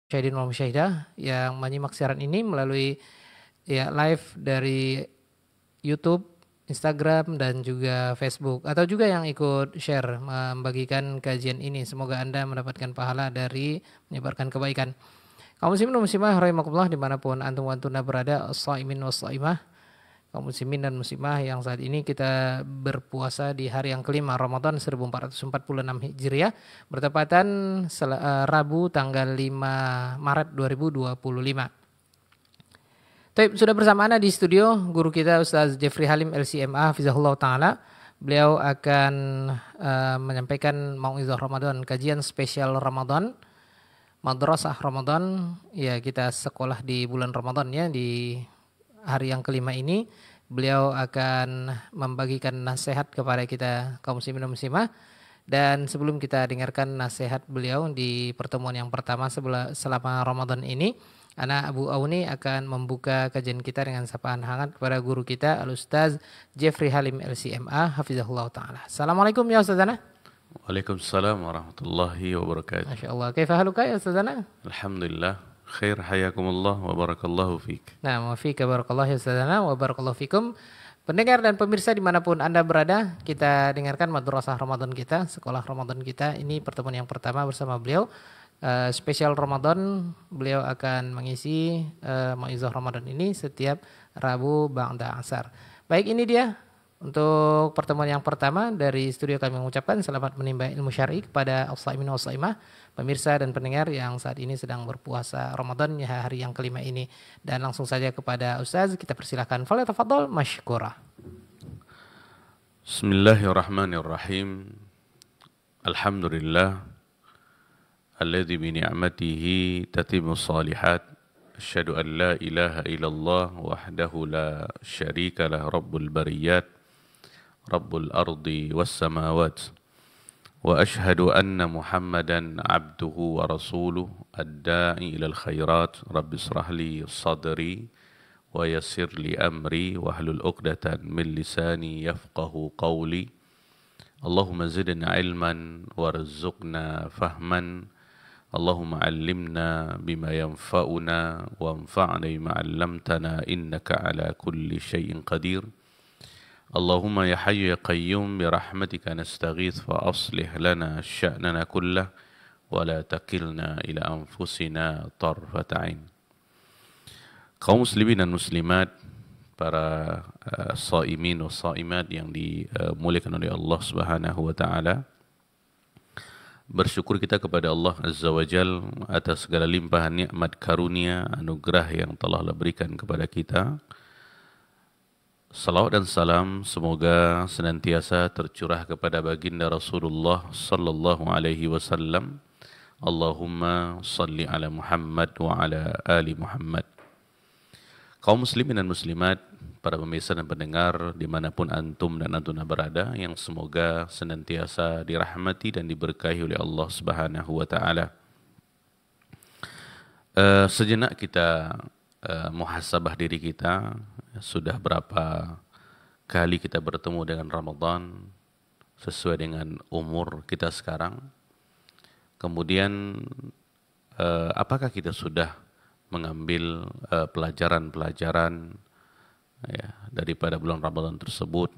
Musyahidin wal musyahidah yang menyimak siaran ini melalui live dari YouTube, Instagram dan juga Facebook, atau juga yang ikut share membagikan kajian ini. Semoga Anda mendapatkan pahala dari menyebarkan kebaikan. Kaum muslimin dan muslimah rahimakumullah dimanapun antum wa antuna berada, as-shaimin was-shaimah, kaum muslimin dan muslimah yang saat ini kita berpuasa di hari yang kelima Ramadan 1446 Hijriah, bertepatan Rabu tanggal 5 Maret 2025. Baik, sudah bersama Anda di studio guru kita Ustaz Jeffrey Halim LCMA Hafizahullah Ta'ala. Beliau akan menyampaikan mau'izah Ramadan, kajian spesial Ramadan, madrasah Ramadan. Ya, kita sekolah di bulan Ramadan ya, di hari yang kelima ini. Beliau akan membagikan nasihat kepada kita kaum muslimin dan muslimah. Dan sebelum kita dengarkan nasihat beliau di pertemuan yang pertama selama Ramadan ini, Ana Abu Auni akan membuka kajian kita dengan sapaan hangat kepada guru kita Al-Ustaz Jeffrey Halim LCMA Hafizahullah Ta'ala. Assalamualaikum ya Ustazana. Waalaikumsalam warahmatullahi wabarakatuh. Masya Allah. Kaifa haluka ya Ustazana? Alhamdulillah. Khair, hayakumullah wa barakallahu fiik. Nah, wa fiika barakallah ya Ustazana wa barakallahu fikum. Pendengar dan pemirsa dimanapun Anda berada, kita dengarkan madrasah Ramadan kita, sekolah Ramadan kita. Ini pertemuan yang pertama bersama beliau. Spesial Ramadan, beliau akan mengisi mau'izah Ramadan ini setiap Rabu ba'da asar. Baik, ini dia untuk pertemuan yang pertama dari studio. Kami mengucapkan selamat menimba ilmu syar'i kepada as-shaimin was-shaimah, pemirsa dan pendengar yang saat ini sedang berpuasa Ramadan ya, hari yang kelima ini. Dan langsung saja kepada Ustaz kita persilakan. Falyatafadhal masykurah. Bismillahirrahmanirrahim. Alhamdulillah alladzi bi ni'matihi tatimmu shalihat. Asyhadu an la ilaha illallah wahdahu la syarika lah, rabbul bariyat, rabbul ardi was samawat. Wa asyhadu anna Muhammadan abduhu wa rasuluh ad-da'i ilal khairat. Rabbi israh li sadri wa yassir li amri wahlul 'uqdatan min lisani yafqahu qawli. Allahumma zidna ilman warzuqna fahman. Allahumma 'allimna bima yanfa'una wanfa'na bima 'allamtana innaka 'ala kulli syai'in qadir. Allahumma ya hayyu ya qayyum bi rahmatika nastaghits fa aslih lana sya'nana kullah wa la takilna ila anfusina tarfata 'ain. Kaum muslimin dan muslimat, para shaimin wa shaimat yang dimuliakan oleh Allah Subhanahu wa taala, bersyukur kita kepada Allah Azza wa Jal atas segala limpahan nikmat karunia anugerah yang telah Allah berikan kepada kita. Salawat dan salam semoga senantiasa tercurah kepada baginda Rasulullah sallallahu alaihi wasallam. Allahumma salli ala Muhammad wa ala ali Muhammad. Kaum muslimin dan muslimat, para pemirsa dan pendengar dimanapun antum dan antuna berada, yang semoga senantiasa dirahmati dan diberkahi oleh Allah Subhanahu wa taala. Sejenak kita muhasabah diri kita, sudah berapa kali kita bertemu dengan Ramadan sesuai dengan umur kita sekarang. Kemudian apakah kita sudah mengambil pelajaran-pelajaran daripada bulan Ramadan tersebut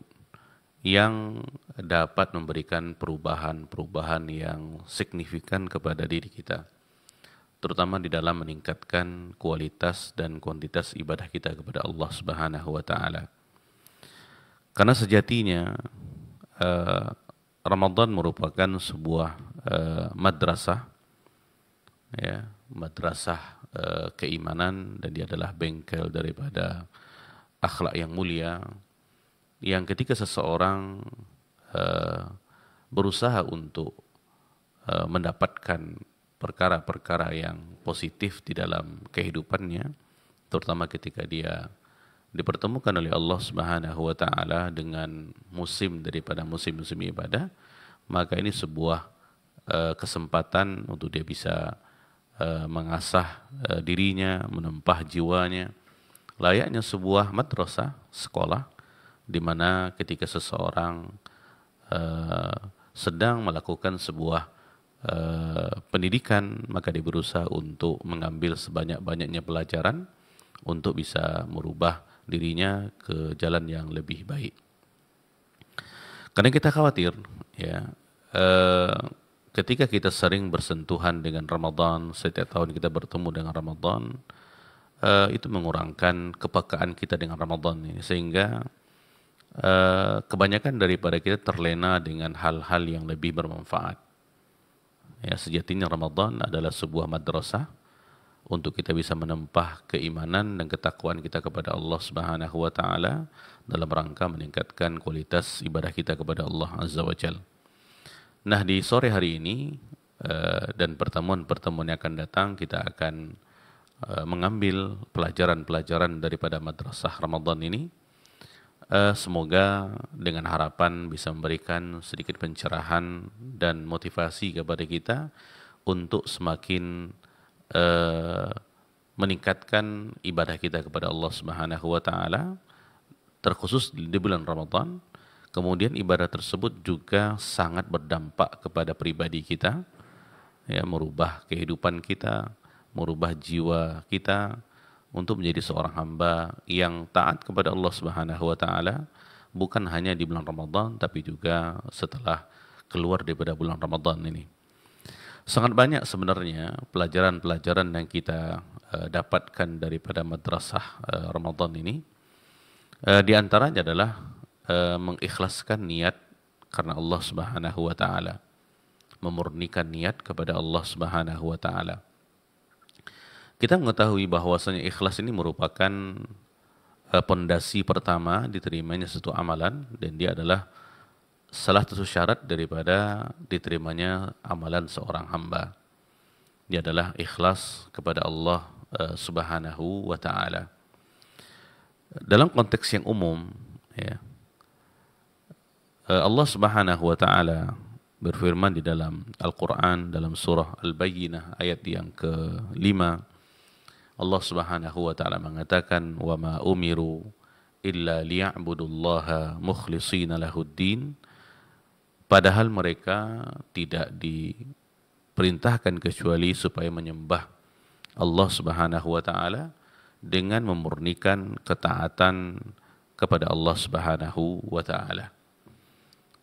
yang dapat memberikan perubahan-perubahan yang signifikan kepada diri kita, terutama di dalam meningkatkan kualitas dan kuantitas ibadah kita kepada Allah Subhanahu wa taala. Karena sejatinya Ramadan merupakan sebuah madrasah, madrasah keimanan, dan dia adalah bengkel daripada akhlak yang mulia, yang ketika seseorang berusaha untuk mendapatkan perkara-perkara yang positif di dalam kehidupannya, terutama ketika dia dipertemukan oleh Allah Subhanahu wa taala dengan musim daripada musim-musim ibadah, maka ini sebuah kesempatan untuk dia bisa mengasah dirinya, menempah jiwanya, layaknya sebuah madrasah, sekolah, di mana ketika seseorang sedang melakukan sebuah pendidikan, maka dia berusaha untuk mengambil sebanyak-banyaknya pelajaran untuk bisa merubah dirinya ke jalan yang lebih baik. Karena kita khawatir, ya, ketika kita sering bersentuhan dengan Ramadan, setiap tahun kita bertemu dengan Ramadan, itu mengurangkan kepekaan kita dengan Ramadan ini, sehingga kebanyakan daripada kita terlena dengan hal-hal yang lebih bermanfaat. Ya, sejatinya Ramadan adalah sebuah madrasah untuk kita bisa menempah keimanan dan ketakwaan kita kepada Allah Subhanahu wa taala dalam rangka meningkatkan kualitas ibadah kita kepada Allah Azza wa Jalla. Nah, di sore hari ini dan pertemuan-pertemuan yang akan datang, kita akan mengambil pelajaran-pelajaran daripada madrasah Ramadan ini. Semoga dengan harapan bisa memberikan sedikit pencerahan dan motivasi kepada kita untuk semakin meningkatkan ibadah kita kepada Allah Subhanahu wa taala, terkhusus di bulan Ramadan. Kemudian ibadah tersebut juga sangat berdampak kepada pribadi kita, ya, merubah kehidupan kita, merubah jiwa kita untuk menjadi seorang hamba yang taat kepada Allah Subhanahu wa taala, bukan hanya di bulan Ramadan tapi juga setelah keluar daripada bulan Ramadan ini. Sangat banyak sebenarnya pelajaran-pelajaran yang kita dapatkan daripada madrasah Ramadan ini. Di antaranya adalah mengikhlaskan niat karena Allah Subhanahu wa taala, memurnikan niat kepada Allah Subhanahu wa taala. Kita mengetahui bahwasanya ikhlas ini merupakan pondasi pertama diterimanya suatu amalan, dan dia adalah salah satu syarat daripada diterimanya amalan seorang hamba. Dia adalah ikhlas kepada Allah Subhanahu wa taala. Dalam konteks yang umum, ya, Allah Subhanahu wa taala berfirman di dalam Al-Qur'an dalam surah Al-Bayyinah ayat yang ke-5. Allah Subhanahu wa taala mengatakan, "Wa ma umiru illa liya'budullaha mukhlishina lahuddin." Padahal mereka tidak diperintahkan kecuali supaya menyembah Allah Subhanahu wa taala dengan memurnikan ketaatan kepada Allah Subhanahu wa taala.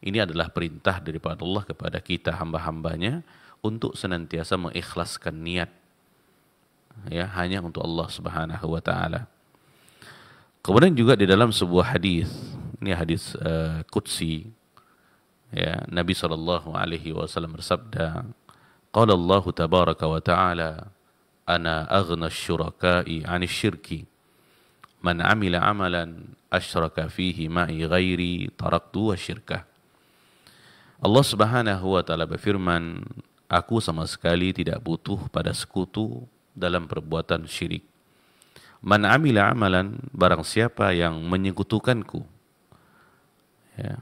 Ini adalah perintah daripada Allah kepada kita hamba-hambanya untuk senantiasa mengikhlaskan niat, ya, hanya untuk Allah Subhanahu wa taala. Kemudian juga di dalam sebuah hadis, ini hadis qudsi, ya, Nabi sallallahu alaihi wasallam bersabda, qala Allah tabaraka wa taala, ana aghna asy-syuraka'i 'anil syirki, man 'amila 'amalan asyraka fihi ma'i ghairi taraktu wa syirkah. Allah Subhanahu wa taala berfirman, aku sama sekali tidak butuh pada sekutu dalam perbuatan syirik. Man amila amalan, barang siapa yang menyekutukanku, ya.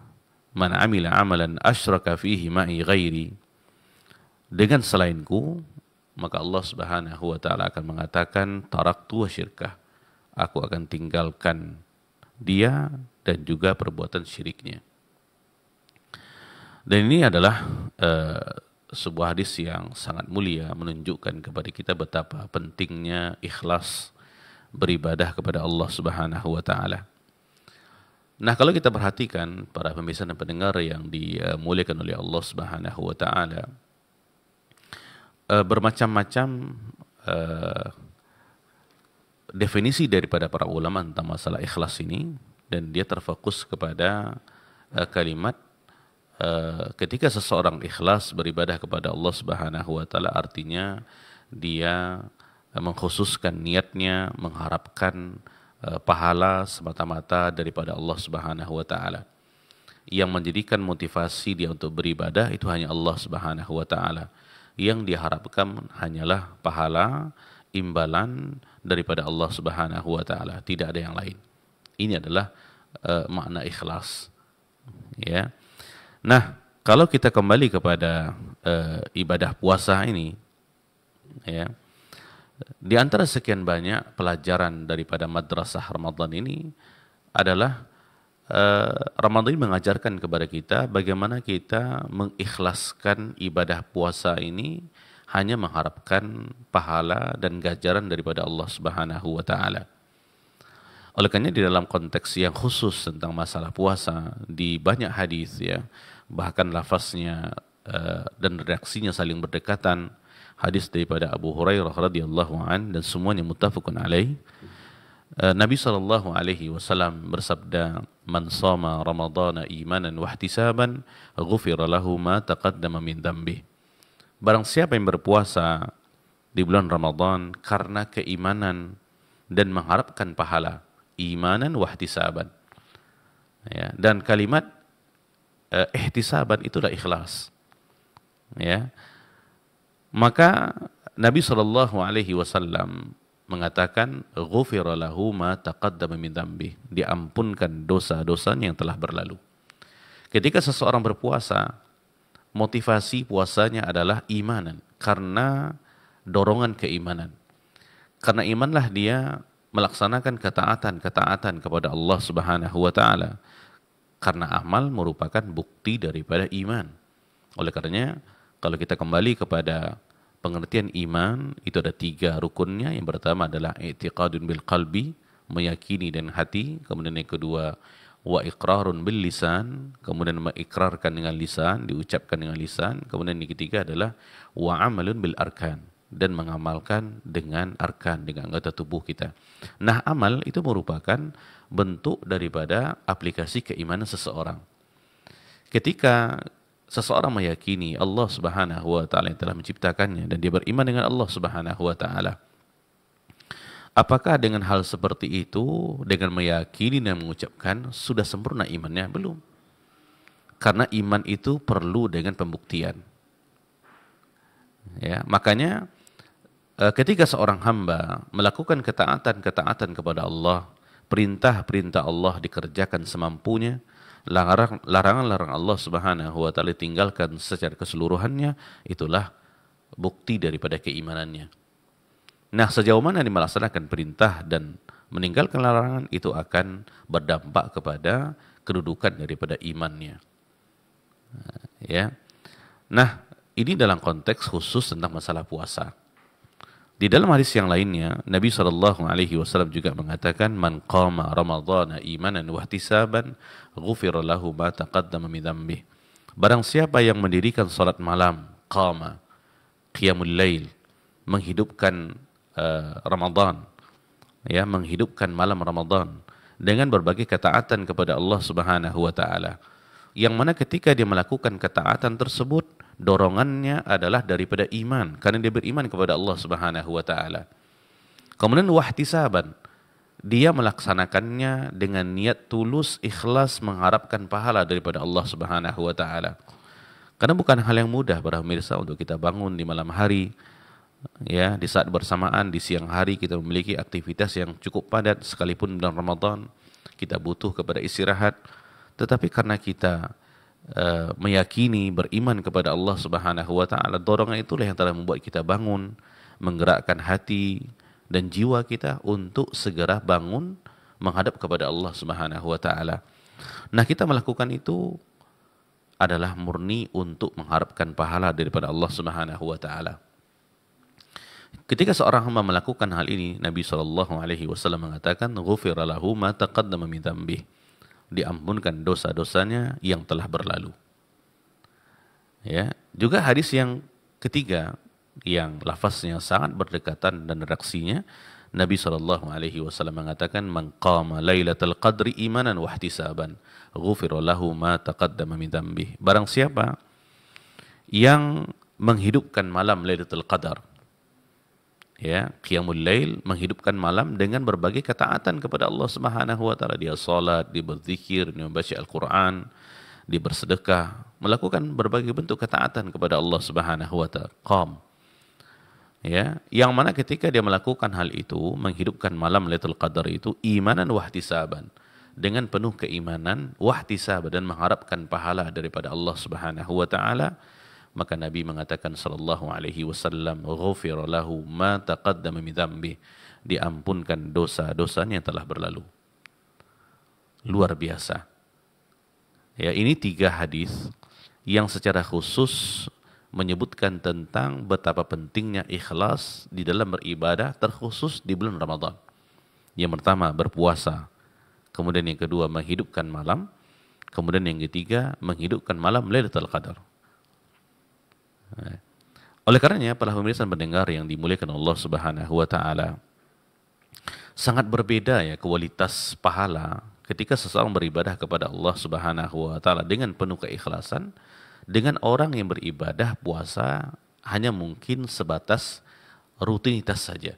Man amila amalan asyraka fihi ma'i ghairi, dengan selainku, maka Allah Subhanahu wa taala akan mengatakan taraktu wa syirkah, aku akan tinggalkan dia dan juga perbuatan syiriknya. Dan ini adalah sebuah hadis yang sangat mulia, menunjukkan kepada kita betapa pentingnya ikhlas beribadah kepada Allah Subhanahu wa taala. Nah, kalau kita perhatikan para pemirsa dan pendengar yang dimuliakan oleh Allah Subhanahu wa taala, bermacam-macam definisi daripada para ulama tentang masalah ikhlas ini, dan dia terfokus kepada kalimat ketika seseorang ikhlas beribadah kepada Allah Subhanahu wa taala, artinya dia mengkhususkan niatnya mengharapkan pahala semata-mata daripada Allah Subhanahu wa taala. Yang menjadikan motivasi dia untuk beribadah itu hanya Allah Subhanahu wa taala. Yang diharapkan hanyalah pahala, imbalan daripada Allah Subhanahu wa taala, tidak ada yang lain. Ini adalah makna ikhlas, ya. Nah, kalau kita kembali kepada ibadah puasa ini, ya, di antara sekian banyak pelajaran daripada madrasah Ramadan ini adalah Ramadan mengajarkan kepada kita bagaimana kita mengikhlaskan ibadah puasa ini hanya mengharapkan pahala dan ganjaran daripada Allah Subhanahu wa taala. Oleh karena di dalam konteks yang khusus tentang masalah puasa di banyak hadis ya, bahkan lafaznya dan redaksinya saling berdekatan. Hadis daripada Abu Hurairah radhiyallahu an dan semuanya muttafaqun alaih. Nabi sallallahu alaihi wasallam bersabda, "Man shama Ramadhana imanan wa ihtisaban, ghufira lahu ma taqaddama min dhanbi." Barang siapa yang berpuasa di bulan Ramadan karena keimanan dan mengharapkan pahala, imanan wa ihtisaban. Ya, dan kalimat ihtisaban itulah ikhlas. Ya. Maka Nabi sallallahu alaihi wasallam mengatakan ghufira lahu ma taqaddama min dzambi, diampunkan dosa-dosanya yang telah berlalu. Ketika seseorang berpuasa, motivasi puasanya adalah imanan, karena dorongan keimanan. Karena imanlah dia melaksanakan ketaatan kepada Allah Subhanahu wa taala. Karena amal merupakan bukti daripada iman. Oleh karenanya, kalau kita kembali kepada pengertian iman, itu ada 3 rukunnya. Yang pertama adalah i'tiqadun bil qalbi, meyakini dengan hati. Kemudian yang kedua, wa iqrarun bil lisan, kemudian mengikrarkan dengan lisan, diucapkan dengan lisan. Kemudian yang ketiga adalah wa amalun bil arkan, dan mengamalkan dengan arkan, dengan anggota tubuh kita. Nah, amal itu merupakan bentuk daripada aplikasi keimanan seseorang. Ketika seseorang meyakini Allah Subhanahu wa taala yang telah menciptakannya dan dia beriman dengan Allah Subhanahu wa taala, apakah dengan hal seperti itu, dengan meyakini dan mengucapkan, sudah sempurna imannya? Belum. Karena iman itu perlu dengan pembuktian. Ya, makanya ketika seorang hamba melakukan ketaatan kepada Allah, perintah-perintah Allah dikerjakan semampunya, larangan-larangan Allah Subhanahu wa taala tinggalkan secara keseluruhannya, itulah bukti daripada keimanannya. Nah, sejauh mana dia melaksanakan perintah dan meninggalkan larangan, itu akan berdampak kepada kedudukan daripada imannya. Ya. Nah, ini dalam konteks khusus tentang masalah puasa. Di dalam hadis yang lainnya, Nabi SAW juga mengatakan, "Man qama Ramadhana imanan wa ihtisaban, ghufira lahu ma taqaddama min dzambihi." Barang siapa yang mendirikan salat malam, qama, qiyamul lail, menghidupkan Ramadan, ya, menghidupkan malam Ramadan dengan berbagai ketaatan kepada Allah Subhanahu wa taala. Yang mana ketika dia melakukan ketaatan tersebut, dorongannya adalah daripada iman, karena dia beriman kepada Allah Subhanahu wa taala. Kemudian wahtisaban, dia melaksanakannya dengan niat tulus, ikhlas, mengharapkan pahala daripada Allah Subhanahu wa taala. Karena bukan hal yang mudah para pemirsa untuk kita bangun di malam hari, ya, di saat bersamaan di siang hari kita memiliki aktivitas yang cukup padat, sekalipun bulan Ramadan kita butuh kepada istirahat, tetapi karena kita meyakini, beriman kepada Allah Subhanahu wa taala, dorongan itulah yang telah membuat kita bangun, menggerakkan hati dan jiwa kita untuk segera bangun menghadap kepada Allah Subhanahu wa taala. Nah, kita melakukan itu adalah murni untuk mengharapkan pahala daripada Allah Subhanahu wa taala. Ketika seorang hamba melakukan hal ini, Nabi SAW mengatakan, "Ghufira lahu ma taqaddama min dzambihi." Diampunkan dosa-dosanya yang telah berlalu. Ya, juga hadis yang ketiga yang lafaznya sangat berdekatan dan redaksinya, Nabi SAW mengatakan, "Man qama lailatul qadri imanan wa ihtisaban, ghufira lahu ma taqaddama min dzambihi." Barang siapa yang menghidupkan malam Lailatul Qadar, ya, qiyamul lail, menghidupkan malam dengan berbagai ketaatan kepada Allah Subhanahu wa taala. Dia salat, dia berzikir, dia membaca Al-Qur'an, dia bersedekah, melakukan berbagai bentuk ketaatan kepada Allah Subhanahu wa taala. Qam. Ya, yang mana ketika dia melakukan hal itu, menghidupkan malam Lailatul Qadar itu imanan wahtisaban, dengan penuh keimanan, wahtisaban, dan mengharapkan pahala daripada Allah Subhanahu wa taala, maka Nabi mengatakan sallallahu alaihi wasallam, "Ghufira lahu ma taqaddama min dzambi." Diampunkan dosa-dosanya yang telah berlalu. Luar biasa. Ya, ini 3 hadis yang secara khusus menyebutkan tentang betapa pentingnya ikhlas di dalam beribadah, terkhusus di bulan Ramadan. Yang pertama, berpuasa. Kemudian yang kedua, menghidupkan malam. Kemudian yang ketiga, menghidupkan malam Lailatul Qadar. Oleh karenanya, para pemirsa dan pendengar yang dimuliakan Allah Subhanahu wa taala, sangat berbeda ya kualitas pahala ketika seseorang beribadah kepada Allah Subhanahu wa taala dengan penuh keikhlasan dengan orang yang beribadah puasa hanya mungkin sebatas rutinitas saja.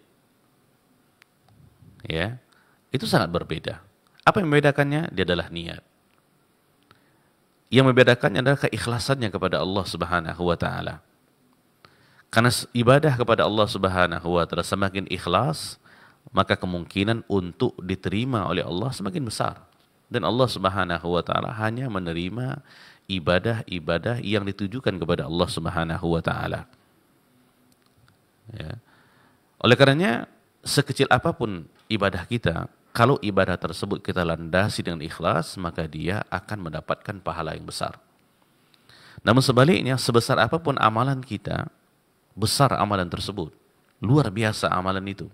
Ya. Itu sangat berbeda. Apa yang membedakannya? Dia adalah niat. Yang membedakannya adalah keikhlasannya kepada Allah Subhanahu wa taala. Karena ibadah kepada Allah Subhanahu wa taala semakin ikhlas, maka kemungkinan untuk diterima oleh Allah semakin besar. Dan Allah Subhanahu wa taala hanya menerima ibadah-ibadah yang ditujukan kepada Allah Subhanahu wa taala. Ya. Oleh karenanya, sekecil apapun ibadah kita, kalau ibadah tersebut kita landasi dengan ikhlas, maka dia akan mendapatkan pahala yang besar. Namun sebaliknya, sebesar apapun amalan kita, besar amalan tersebut, luar biasa amalan itu.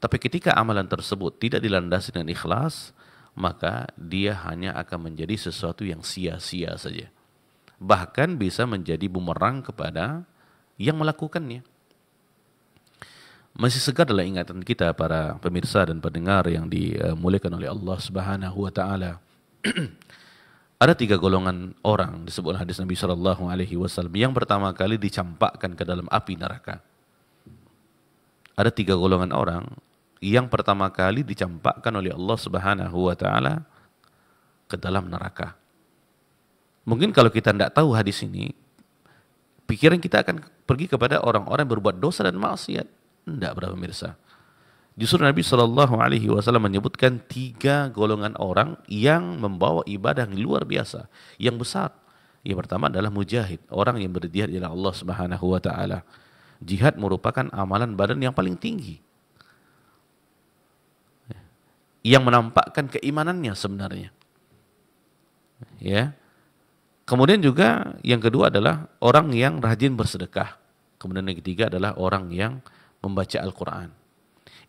Tapi ketika amalan tersebut tidak dilandasi dengan ikhlas, maka dia hanya akan menjadi sesuatu yang sia-sia saja. Bahkan bisa menjadi bumerang kepada yang melakukannya. Masih segar dalam ingatan kita para pemirsa dan pendengar yang dimuliakan oleh Allah Subhanahu wa taala. Ada 3 golongan orang disebut hadis Nabi sallallahu alaihi wasallam yang pertama kali dicampakkan ke dalam api neraka. Ada 3 golongan orang yang pertama kali dicampakkan oleh Allah Subhanahu wa taala ke dalam neraka. Mungkin kalau kita tidak tahu hadis ini, pikiran kita akan pergi kepada orang-orang yang berbuat dosa dan maksiat. Tidak, para pemirsa. Justru Nabi SAW menyebutkan 3 golongan orang yang membawa ibadah yang luar biasa, yang besar. Yang pertama adalah mujahid, orang yang berjihad di jalan Allah Subhanahu wa taala. Jihad merupakan amalan badan yang paling tinggi, yang menampakkan keimanannya sebenarnya. Ya. Kemudian juga yang kedua adalah orang yang rajin bersedekah. Kemudian yang ketiga adalah orang yang membaca Al-Quran.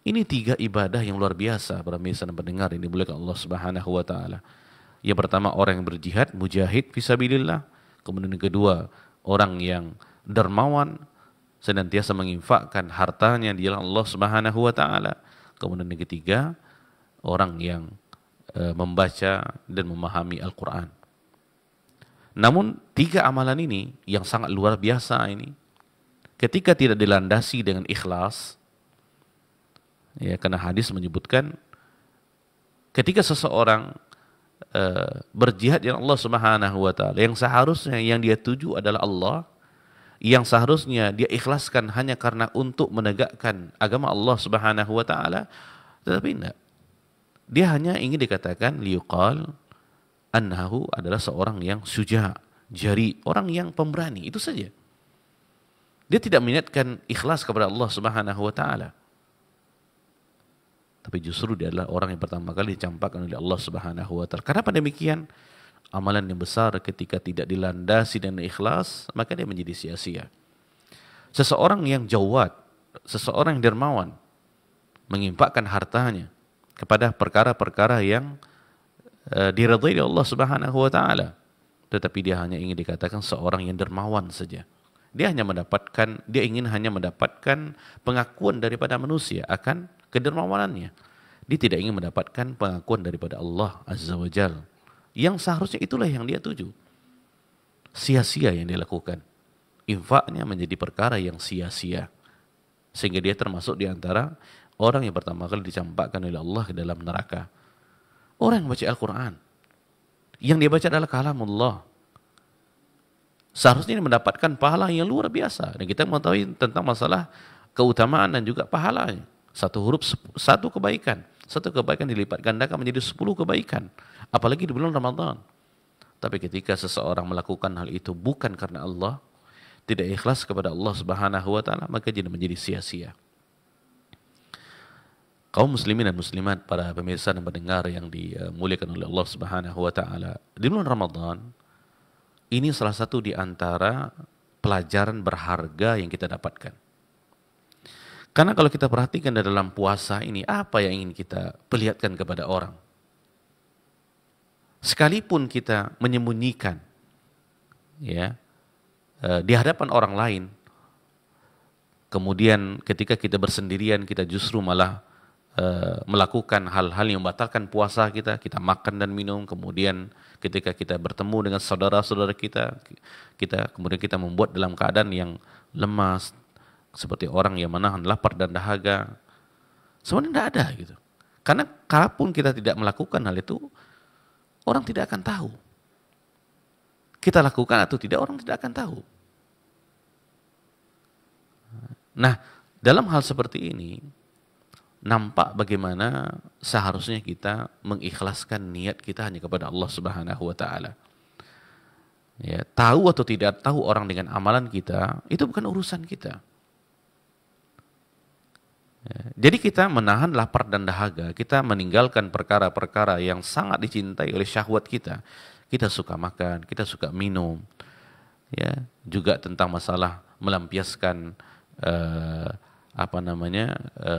Ini 3 ibadah yang luar biasa para pemirsa dan pendengar yang dimuliakan Allah Subhanahu wa taala. Yang pertama orang yang berjihad, mujahid fisabilillah. Kemudian yang kedua orang yang dermawan, senantiasa menginfakkan hartanya di jalan Allah Subhanahu wa taala. Kemudian yang ketiga orang yang membaca dan memahami Al-Quran. Namun 3 amalan ini yang sangat luar biasa ini, ketika tidak dilandasi dengan ikhlas, ya, karena hadis menyebutkan ketika seseorang berjihad dengan Allah Subhanahu wa taala, yang seharusnya yang dia tuju adalah Allah, yang seharusnya dia ikhlaskan hanya karena untuk menegakkan agama Allah Subhanahu wa taala, tetapi tidak. Dia hanya ingin dikatakan liuqal annahu adalah seorang yang syuja, jari, orang yang pemberani, itu saja. Dia tidak meniatkan ikhlas kepada Allah Subhanahu wa taala. Tapi justru dia adalah orang yang pertama kali dicampakkan oleh Allah Subhanahu wa taala. Kenapa demikian? Amalan yang besar ketika tidak dilandasi dengan ikhlas, maka dia menjadi sia-sia. Seseorang yang jawad, seseorang yang dermawan, menginfakkan hartanya kepada perkara-perkara yang diridhai oleh Allah Subhanahu wa taala. Tetapi dia hanya ingin dikatakan seorang yang dermawan saja. Dia ingin hanya mendapatkan pengakuan daripada manusia akan kedermawanannya. Dia tidak ingin mendapatkan pengakuan daripada Allah Azza wa Jalla, yang seharusnya itulah yang dia tuju. Sia-sia yang dia lakukan. Infaknya menjadi perkara yang sia-sia. Sehingga dia termasuk di antara orang yang pertama kali dicampakkan oleh Allah ke dalam neraka. Orang yang baca Al-Quran, yang dia baca adalah kalamullah, seharusnya ini mendapatkan pahala yang luar biasa. Dan kita mengetahui tentang masalah keutamaan dan juga pahalanya. 1 huruf 1 kebaikan. 1 kebaikan dilipat gandakan menjadi 10 kebaikan. Apalagi di bulan Ramadan. Tapi ketika seseorang melakukan hal itu bukan karena Allah, tidak ikhlas kepada Allah Subhanahu wa taala, maka jadi menjadi sia-sia. Kaum muslimin dan muslimat, para pemirsa dan pendengar yang dimuliakan oleh Allah Subhanahu wa taala. Di bulan Ramadan ini salah satu di antara pelajaran berharga yang kita dapatkan. Karena kalau kita perhatikan dalam puasa ini, apa yang ingin kita perlihatkan kepada orang? Sekalipun kita menyembunyikan ya di hadapan orang lain, kemudian ketika kita bersendirian kita justru malah melakukan hal-hal yang membatalkan puasa kita, kita makan dan minum, kemudian ketika kita bertemu dengan saudara-saudara kita kemudian kita membuat dalam keadaan yang lemas, seperti orang yang menahan lapar dan dahaga. Sebenarnya tidak ada gitu. Karena kalaupun kita tidak melakukan hal itu, orang tidak akan tahu. Kita lakukan atau tidak, orang tidak akan tahu. Nah, dalam hal seperti ini, nampak bagaimana seharusnya kita mengikhlaskan niat kita hanya kepada Allah Subhanahu wa taala. Ya, tahu atau tidak tahu orang dengan amalan kita, itu bukan urusan kita. Ya, jadi kita menahan lapar dan dahaga, kita meninggalkan perkara-perkara yang sangat dicintai oleh syahwat kita. Kita suka makan, kita suka minum. Ya, juga tentang masalah melampiaskan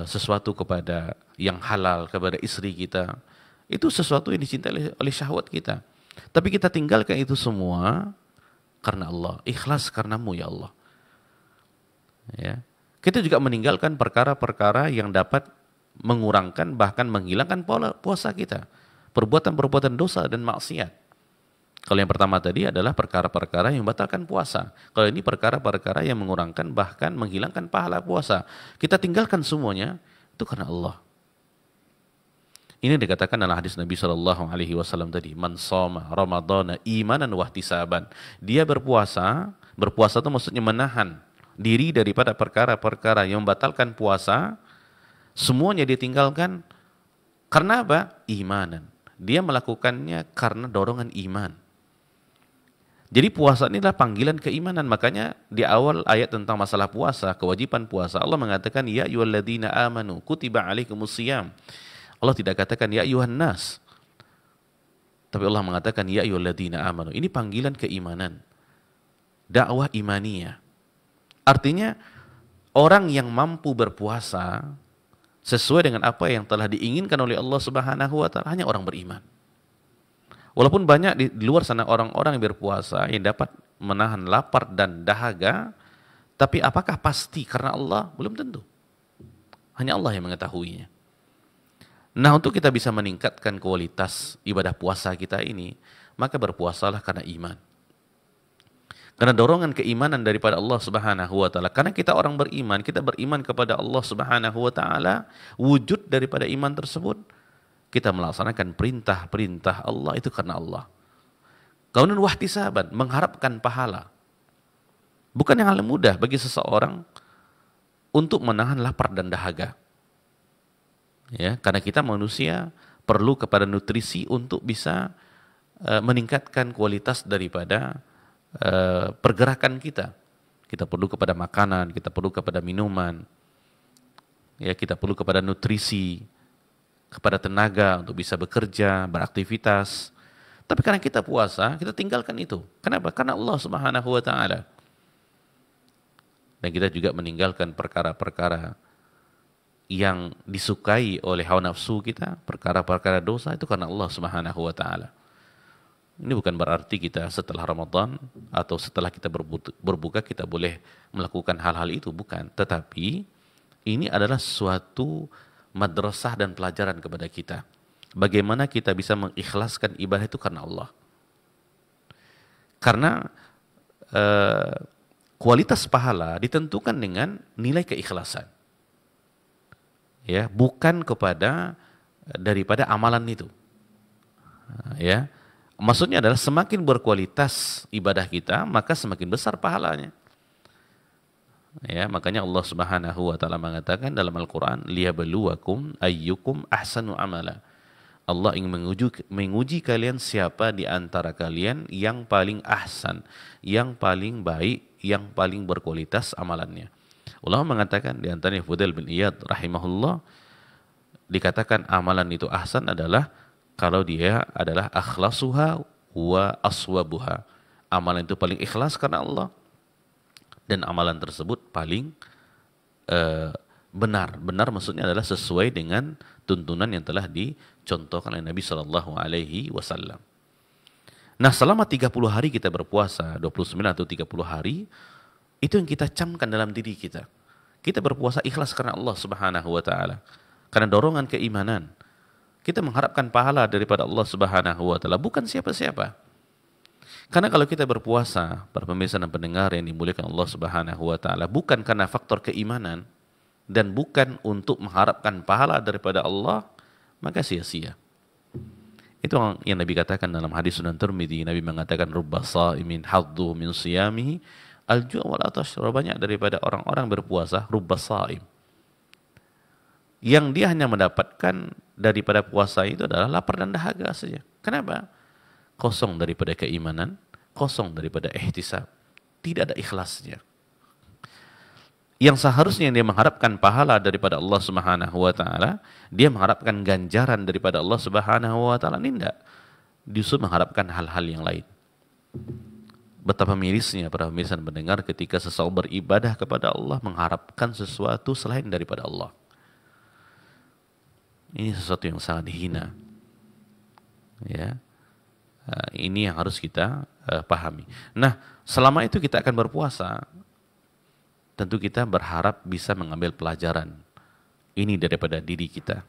sesuatu kepada yang halal kepada istri kita, itu sesuatu yang dicintai oleh syahwat kita. Tapi kita tinggalkan itu semua karena Allah, ikhlas karenamu ya Allah. Ya. Kita juga meninggalkan perkara-perkara yang dapat mengurangkan bahkan menghilangkan puasa kita, perbuatan-perbuatan dosa dan maksiat. Kalau yang pertama tadi adalah perkara-perkara yang membatalkan puasa. Kalau ini perkara-perkara yang mengurangkan bahkan menghilangkan pahala puasa. Kita tinggalkan semuanya itu karena Allah. Ini dikatakan dalam hadis Nabi SAW tadi, man shoma ramadhana imanan wahtisaban. Dia berpuasa itu maksudnya menahan diri daripada perkara-perkara yang membatalkan puasa. Semuanya dia tinggalkan karena apa? Imanan. Dia melakukannya karena dorongan iman. Jadi puasa ini adalah panggilan keimanan. Makanya di awal ayat tentang masalah puasa, kewajiban puasa, Allah mengatakan ya ayyuhalladzina amanu kutiba alaikumusiyam. Allah tidak katakan ya ayyuhan nas. Tapi Allah mengatakan ya ayyuhalladzina amanu. Ini panggilan keimanan. Dakwah imaniyah. Artinya orang yang mampu berpuasa sesuai dengan apa yang telah diinginkan oleh Allah Subhanahu wa taala hanya orang beriman. Walaupun banyak di luar sana orang-orang yang berpuasa yang dapat menahan lapar dan dahaga, tapi apakah pasti karena Allah? Belum tentu. Hanya Allah yang mengetahuinya. Nah, untuk kita bisa meningkatkan kualitas ibadah puasa kita ini, maka berpuasalah karena iman. Karena dorongan keimanan daripada Allah Subhanahu wa taala. Karena kita orang beriman, kita beriman kepada Allah Subhanahu wa taala, wujud daripada iman tersebut kita melaksanakan perintah-perintah Allah itu karena Allah. Kemudian wahtisaban, mengharapkan pahala. Bukan yang hal mudah bagi seseorang untuk menahan lapar dan dahaga. Ya, karena kita manusia perlu kepada nutrisi untuk bisa meningkatkan kualitas daripada pergerakan kita. Kita perlu kepada makanan, kita perlu kepada minuman. Ya, kita perlu kepada nutrisi, kepada tenaga untuk bisa bekerja, beraktivitas. Tapi karena kita puasa, kita tinggalkan itu. Kenapa? Karena Allah Subhanahu wa taala. Dan kita juga meninggalkan perkara-perkara yang disukai oleh hawa nafsu kita, perkara-perkara dosa itu karena Allah Subhanahu wa taala. Ini bukan berarti kita setelah Ramadan atau setelah kita berbuka kita boleh melakukan hal-hal itu, bukan. Tetapi ini adalah suatu madrasah dan pelajaran kepada kita. Bagaimana kita bisa mengikhlaskan ibadah itu karena Allah. Karena kualitas pahala ditentukan dengan nilai keikhlasan. Ya, bukan kepada daripada amalan itu. Ya. Maksudnya adalah semakin berkualitas ibadah kita, maka semakin besar pahalanya. Ya, makanya Allah Subhanahu wa taala mengatakan dalam Al-Qur'an, liyabluwakum ayyukum ahsanu amala. Allah ingin menguji kalian siapa di antara kalian yang paling ahsan, yang paling baik, yang paling berkualitas amalannya. Ulama mengatakan di antaranya Fudail bin Iyad rahimahullah, dikatakan amalan itu ahsan adalah kalau dia adalah akhlasuha wa aswabuha. Amalan itu paling ikhlas karena Allah, dan amalan tersebut paling benar. Benar maksudnya adalah sesuai dengan tuntunan yang telah dicontohkan oleh Nabi Shallallahu Alaihi Wasallam. Nah, selama 30 hari kita berpuasa, 29 atau 30 hari, itu yang kita camkan dalam diri kita. Kita berpuasa ikhlas karena Allah Subhanahu wa taala. Karena dorongan keimanan. Kita mengharapkan pahala daripada Allah Subhanahu wa taala, bukan siapa-siapa. Karena kalau kita berpuasa, para pemirsa dan pendengar yang dimuliakan Allah Subhanahu wa taala, bukan karena faktor keimanan dan bukan untuk mengharapkan pahala daripada Allah, maka sia-sia. Itu yang Nabi katakan dalam hadis Sunan Tirmidzi. Nabi mengatakan rubba shaimin haddu min siyamihi al-ju' wal atash. Banyak daripada orang-orang berpuasa rubba shaim, yang dia hanya mendapatkan daripada puasa itu adalah lapar dan dahaga saja. Kenapa? Kosong daripada keimanan, kosong daripada ihtisab, tidak ada ikhlasnya. Yang seharusnya dia mengharapkan pahala daripada Allah Subhanahu wa taala, dia mengharapkan ganjaran daripada Allah Subhanahu wa taala, tidak. Justru mengharapkan hal-hal yang lain. Betapa mirisnya para pemirsa dan pendengar ketika seseorang beribadah kepada Allah mengharapkan sesuatu selain daripada Allah. Ini sesuatu yang sangat hina. Ya. Ini yang harus kita pahami. Nah, selama itu kita akan berpuasa, tentu kita berharap bisa mengambil pelajaran ini daripada diri kita.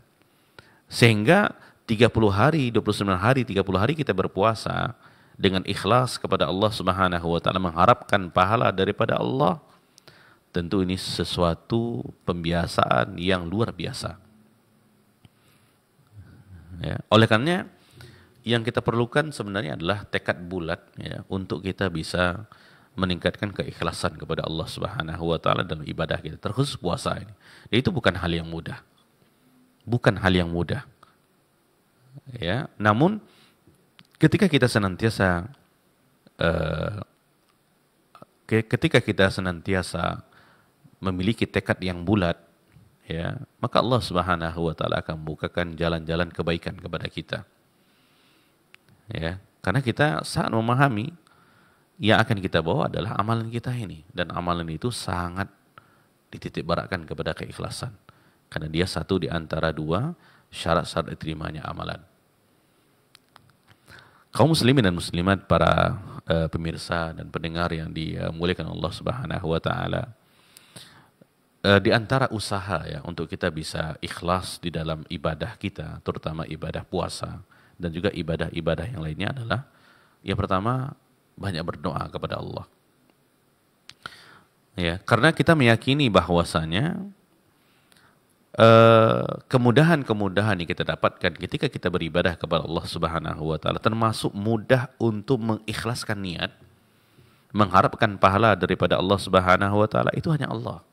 Sehingga 30 hari, 29 hari, 30 hari kita berpuasa dengan ikhlas kepada Allah Subhanahu wa taala, mengharapkan pahala daripada Allah. Tentu ini sesuatu pembiasaan yang luar biasa. Ya, oleh karenanya yang kita perlukan sebenarnya adalah tekad bulat, ya, untuk kita bisa meningkatkan keikhlasan kepada Allah Subhanahu wa taala dalam ibadah kita, terkhusus puasa ini. Dan itu bukan hal yang mudah. Bukan hal yang mudah. Ya, namun ketika kita senantiasa memiliki tekad yang bulat, ya, maka Allah Subhanahu wa taala akan membukakan jalan-jalan kebaikan kepada kita. Ya, karena kita sangat memahami yang akan kita bawa adalah amalan kita ini, dan amalan itu sangat dititik beratkan kepada keikhlasan, karena dia satu di antara dua syarat-syarat diterimanya amalan. Kaum muslimin dan muslimat, para pemirsa dan pendengar yang dimuliakan Allah Subhanahu wa taala, di antara usaha, ya, untuk kita bisa ikhlas di dalam ibadah kita, terutama ibadah puasa dan juga ibadah-ibadah yang lainnya, adalah yang pertama, banyak berdoa kepada Allah. Ya, karena kita meyakini bahwasanya kemudahan-kemudahan yang kita dapatkan ketika kita beribadah kepada Allah Subhanahu wa taala, termasuk mudah untuk mengikhlaskan niat, mengharapkan pahala daripada Allah Subhanahu wa taala, itu hanya Allah.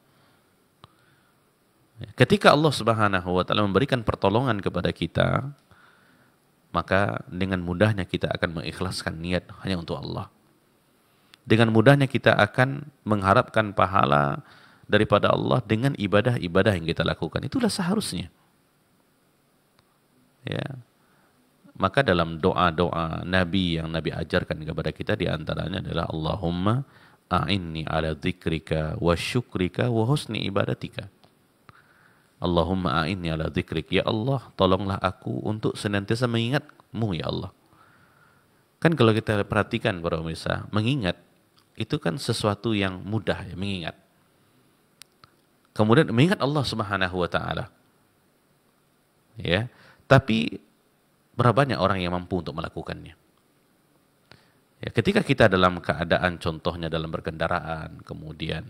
Ketika Allah Subhanahu wa taala memberikan pertolongan kepada kita, maka dengan mudahnya kita akan mengikhlaskan niat hanya untuk Allah. Dengan mudahnya kita akan mengharapkan pahala daripada Allah dengan ibadah-ibadah yang kita lakukan. Itulah seharusnya. Ya. Maka dalam doa-doa Nabi yang Nabi ajarkan kepada kita, di antaranya adalah Allahumma a'inni ala dzikrika wa syukrika wa husni ibadatika. Allahumma a'inni ala dzikrik, ya Allah, tolonglah aku untuk senantiasa mengingat-Mu, ya Allah. Kan kalau kita perhatikan para pemirsa, mengingat itu kan sesuatu yang mudah, ya, mengingat. Kemudian mengingat Allah Subhanahu wa taala. Ya, tapi berapa banyak orang yang mampu untuk melakukannya? Ya, ketika kita dalam keadaan, contohnya dalam berkendaraan, kemudian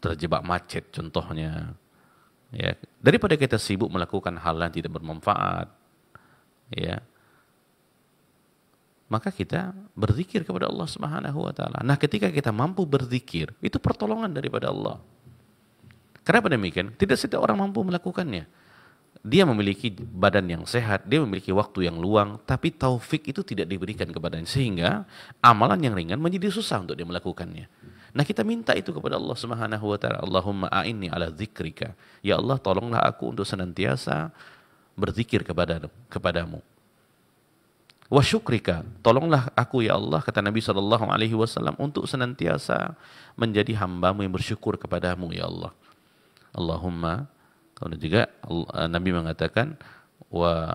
terjebak macet contohnya, ya, daripada kita sibuk melakukan hal yang tidak bermanfaat, ya, maka kita berzikir kepada Allah Subhanahu wa taala. Nah, ketika kita mampu berzikir, itu pertolongan daripada Allah. Kenapa demikian? Tidak setiap orang mampu melakukannya. Dia memiliki badan yang sehat, dia memiliki waktu yang luang, tapi taufik itu tidak diberikan kepadanya, sehingga amalan yang ringan menjadi susah untuk dia melakukannya. Nah, kita minta itu kepada Allah Subhanahu wa taala. Allahumma a'inni ala dzikrika. Ya Allah, tolonglah aku untuk senantiasa berzikir kepadamu. Wa syukrika, tolonglah aku ya Allah, kata Nabi SAW, untuk senantiasa menjadi hambamu yang bersyukur kepadamu ya Allah. Allahumma, kemudian juga Nabi mengatakan, wa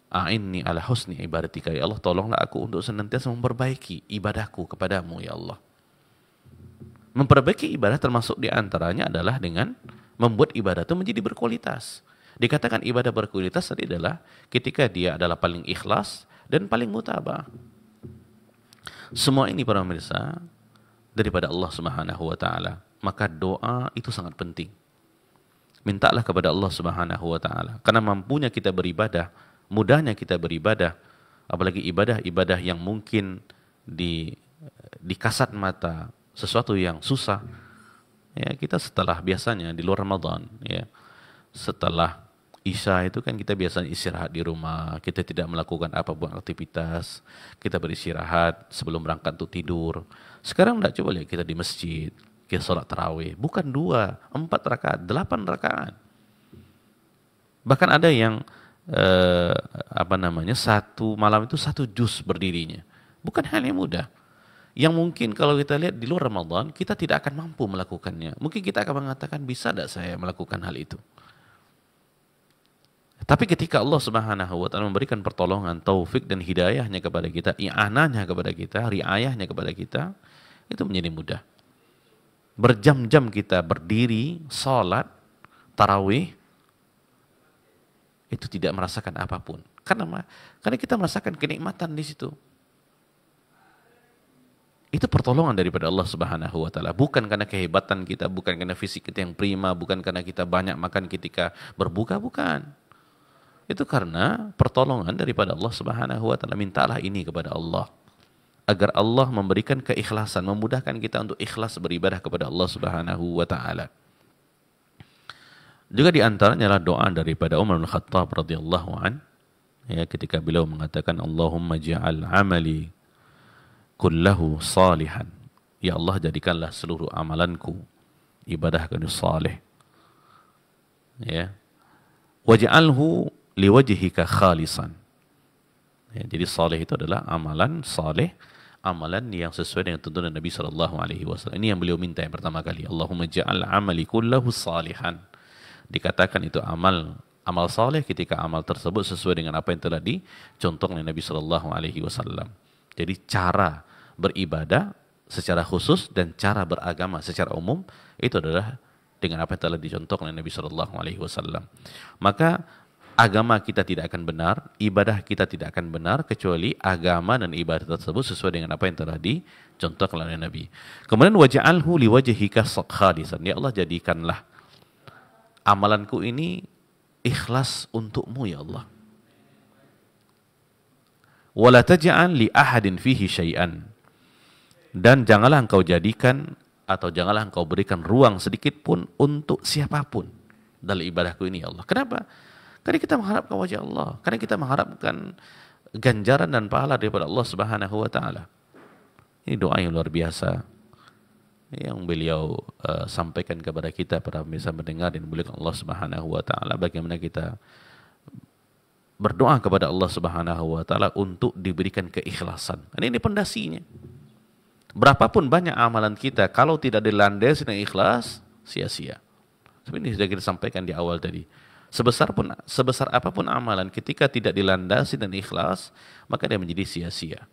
a'inni ala husni ibadatika, ya Allah tolonglah aku untuk senantiasa memperbaiki ibadahku kepadamu ya Allah. Memperbaiki ibadah termasuk diantaranya adalah dengan membuat ibadah itu menjadi berkualitas. Dikatakan ibadah berkualitas tadi adalah ketika dia adalah paling ikhlas dan paling mutabah. Semua ini para pemirsa daripada Allah Subhanahu wa taala. Maka doa itu sangat penting. Mintalah kepada Allah Subhanahu wa taala, karena mampunya kita beribadah, mudahnya kita beribadah, apalagi ibadah-ibadah yang mungkin di kasat mata sesuatu yang susah. Ya, kita setelah biasanya di luar Ramadan, ya, setelah Isya itu kan kita biasanya istirahat di rumah, kita tidak melakukan apapun aktivitas, kita beristirahat sebelum berangkat untuk tidur. Sekarang tidak, coba lihat kita di masjid, kita sholat tarawih, bukan 2, 4 rakaat, 8 rakaat. Bahkan ada yang satu malam itu 1 juz berdirinya. Bukan hal yang mudah. Yang mungkin kalau kita lihat di luar Ramadan, kita tidak akan mampu melakukannya. Mungkin kita akan mengatakan, bisa tidak saya melakukan hal itu? Tapi ketika Allah Subhanahu wa taala memberikan pertolongan, taufik dan hidayahnya kepada kita, i'anahnya kepada kita, riayahnya kepada kita, itu menjadi mudah. Berjam-jam kita berdiri, salat, tarawih, itu tidak merasakan apapun. Karena kita merasakan kenikmatan di situ. Itu pertolongan daripada Allah Subhanahu wa taala, bukan karena kehebatan kita, bukan karena fisik kita yang prima, bukan karena kita banyak makan ketika berbuka, bukan. Itu karena pertolongan daripada Allah Subhanahu wa taala. Mintalah ini kepada Allah agar Allah memberikan keikhlasan, memudahkan kita untuk ikhlas beribadah kepada Allah Subhanahu wa taala. Juga di antaranya adalah doa daripada Umar bin Khattab radhiyallahu an, ya, ketika beliau mengatakan, Allahumma ja'al amali kullahu salihan. Ya Allah, jadikanlah seluruh amalanku ibadahku saleh. Ya. Waj'alhu liwajhika khalisan. Ya, jadi saleh itu adalah amalan saleh, amalan yang sesuai dengan tuntunan Nabi SAW. Ini yang beliau minta yang pertama kali. Allahumma ja'al amali kullahu salihan. Dikatakan itu amal saleh ketika amal tersebut sesuai dengan apa yang telah dicontohkan oleh Nabi SAW. Jadi cara beribadah secara khusus dan cara beragama secara umum itu adalah dengan apa yang telah dicontohkan oleh Nabi SAW. Maka agama kita tidak akan benar, ibadah kita tidak akan benar kecuali agama dan ibadah tersebut sesuai dengan apa yang telah dicontohkan oleh Nabi. Kemudian waj'alhu liwajhika khalisan. Ya Allah, jadikanlah amalanku ini ikhlas untukmu ya Allah. Wala taj'al li ahadin fihi syai'an. Dan janganlah engkau jadikan atau janganlah engkau berikan ruang sedikit pun untuk siapapun dalam ibadahku ini ya Allah. Kenapa? Karena kita mengharapkan wajah Allah, karena kita mengharapkan ganjaran dan pahala daripada Allah Subhanahu wa taala. Ini doa yang luar biasa yang beliau sampaikan kepada kita para pemirsa mendengar dan muliakan Allah Subhanahu wa taala, bagaimana kita berdoa kepada Allah Subhanahu wa taala untuk diberikan keikhlasan. Ini pondasinya. Berapapun banyak amalan kita, kalau tidak dilandasi dengan ikhlas, sia-sia. Seperti ini sudah kita sampaikan di awal tadi. Sebesar apapun amalan, ketika tidak dilandasi dan ikhlas, maka dia menjadi sia-sia.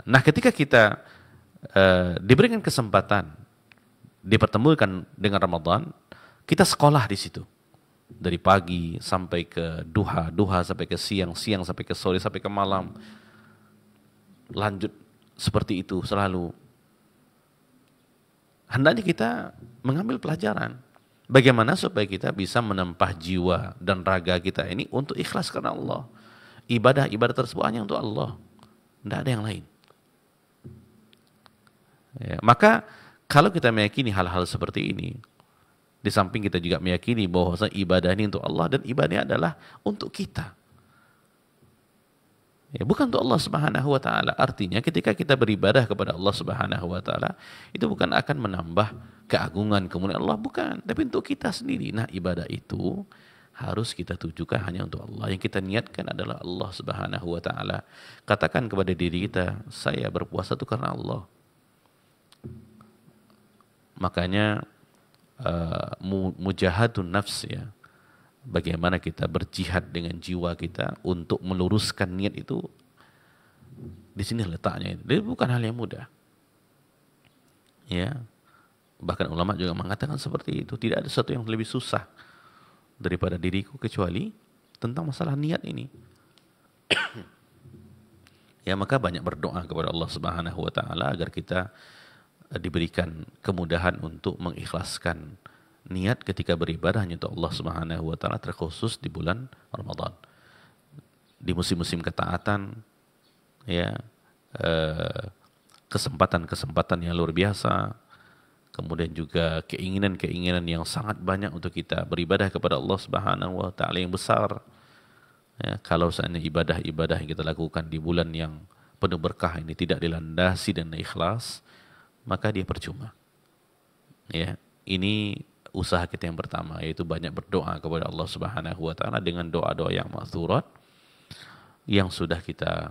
Nah, ketika kita diberikan kesempatan dipertemukan dengan Ramadan, kita sekolah di situ. Dari pagi sampai ke duha sampai ke siang sampai ke sore, sampai ke malam. Lanjut seperti itu selalu. Hendaknya kita mengambil pelajaran. Bagaimana supaya kita bisa menempah jiwa dan raga kita ini untuk ikhlas karena Allah. Ibadah tersebut hanya untuk Allah. Tidak ada yang lain. Ya, maka kalau kita meyakini hal-hal seperti ini, di samping kita juga meyakini bahwa ibadah ini untuk Allah dan ibadah adalah untuk kita. Ya, bukan untuk Allah Subhanahu wa taala. Artinya ketika kita beribadah kepada Allah Subhanahu wa taala, itu bukan akan menambah keagungan kemuliaan Allah, bukan, tapi untuk kita sendiri. Nah, ibadah itu harus kita tujukan hanya untuk Allah. Yang kita niatkan adalah Allah Subhanahu wa taala. Katakan kepada diri kita, saya berpuasa itu karena Allah. Makanya mujahadun nafs, ya. Bagaimana kita berjihad dengan jiwa kita untuk meluruskan niat itu, di sini letaknya. Itu bukan hal yang mudah. Ya. Bahkan ulama juga mengatakan seperti itu, tidak ada sesuatu yang lebih susah daripada diriku kecuali tentang masalah niat ini. Ya, maka banyak berdoa kepada Allah Subhanahu wa taala agar kita diberikan kemudahan untuk mengikhlaskan niat ketika beribadah hanya untuk Allah Subhanahu wa taala, terkhusus di bulan Ramadan. Di musim-musim ketaatan, ya, kesempatan-kesempatan yang luar biasa, kemudian juga keinginan-keinginan yang sangat banyak untuk kita beribadah kepada Allah Subhanahu wa taala yang besar. Ya, kalau seandainya ibadah-ibadah yang kita lakukan di bulan yang penuh berkah ini tidak dilandasi dan ikhlas, maka dia percuma. Ya, ini usaha kita yang pertama, yaitu banyak berdoa kepada Allah Subhanahu wa taala dengan doa-doa yang ma'thurat yang sudah kita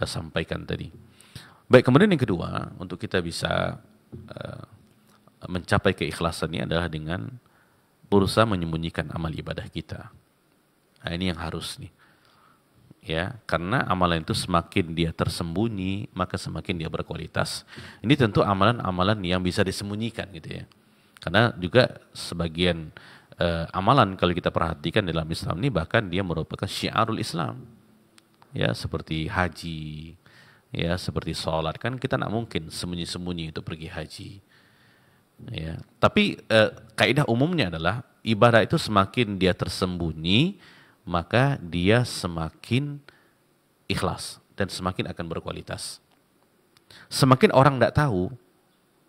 sampaikan tadi. Baik, kemudian yang kedua, untuk kita bisa mencapai keikhlasan ini adalah dengan berusaha menyembunyikan amal ibadah kita. Nah, ini yang harus nih. Ya, karena amalan itu semakin dia tersembunyi, maka semakin dia berkualitas. Ini tentu amalan-amalan yang bisa disembunyikan gitu ya. Karena juga sebagian amalan kalau kita perhatikan dalam Islam ini bahkan dia merupakan syiarul Islam. Ya, seperti haji, ya, seperti sholat, kan kita tidak mungkin sembunyi-sembunyi untuk pergi haji. Ya, tapi kaidah umumnya adalah ibadah itu semakin dia tersembunyi, maka dia semakin ikhlas dan semakin akan berkualitas. Semakin orang tidak tahu,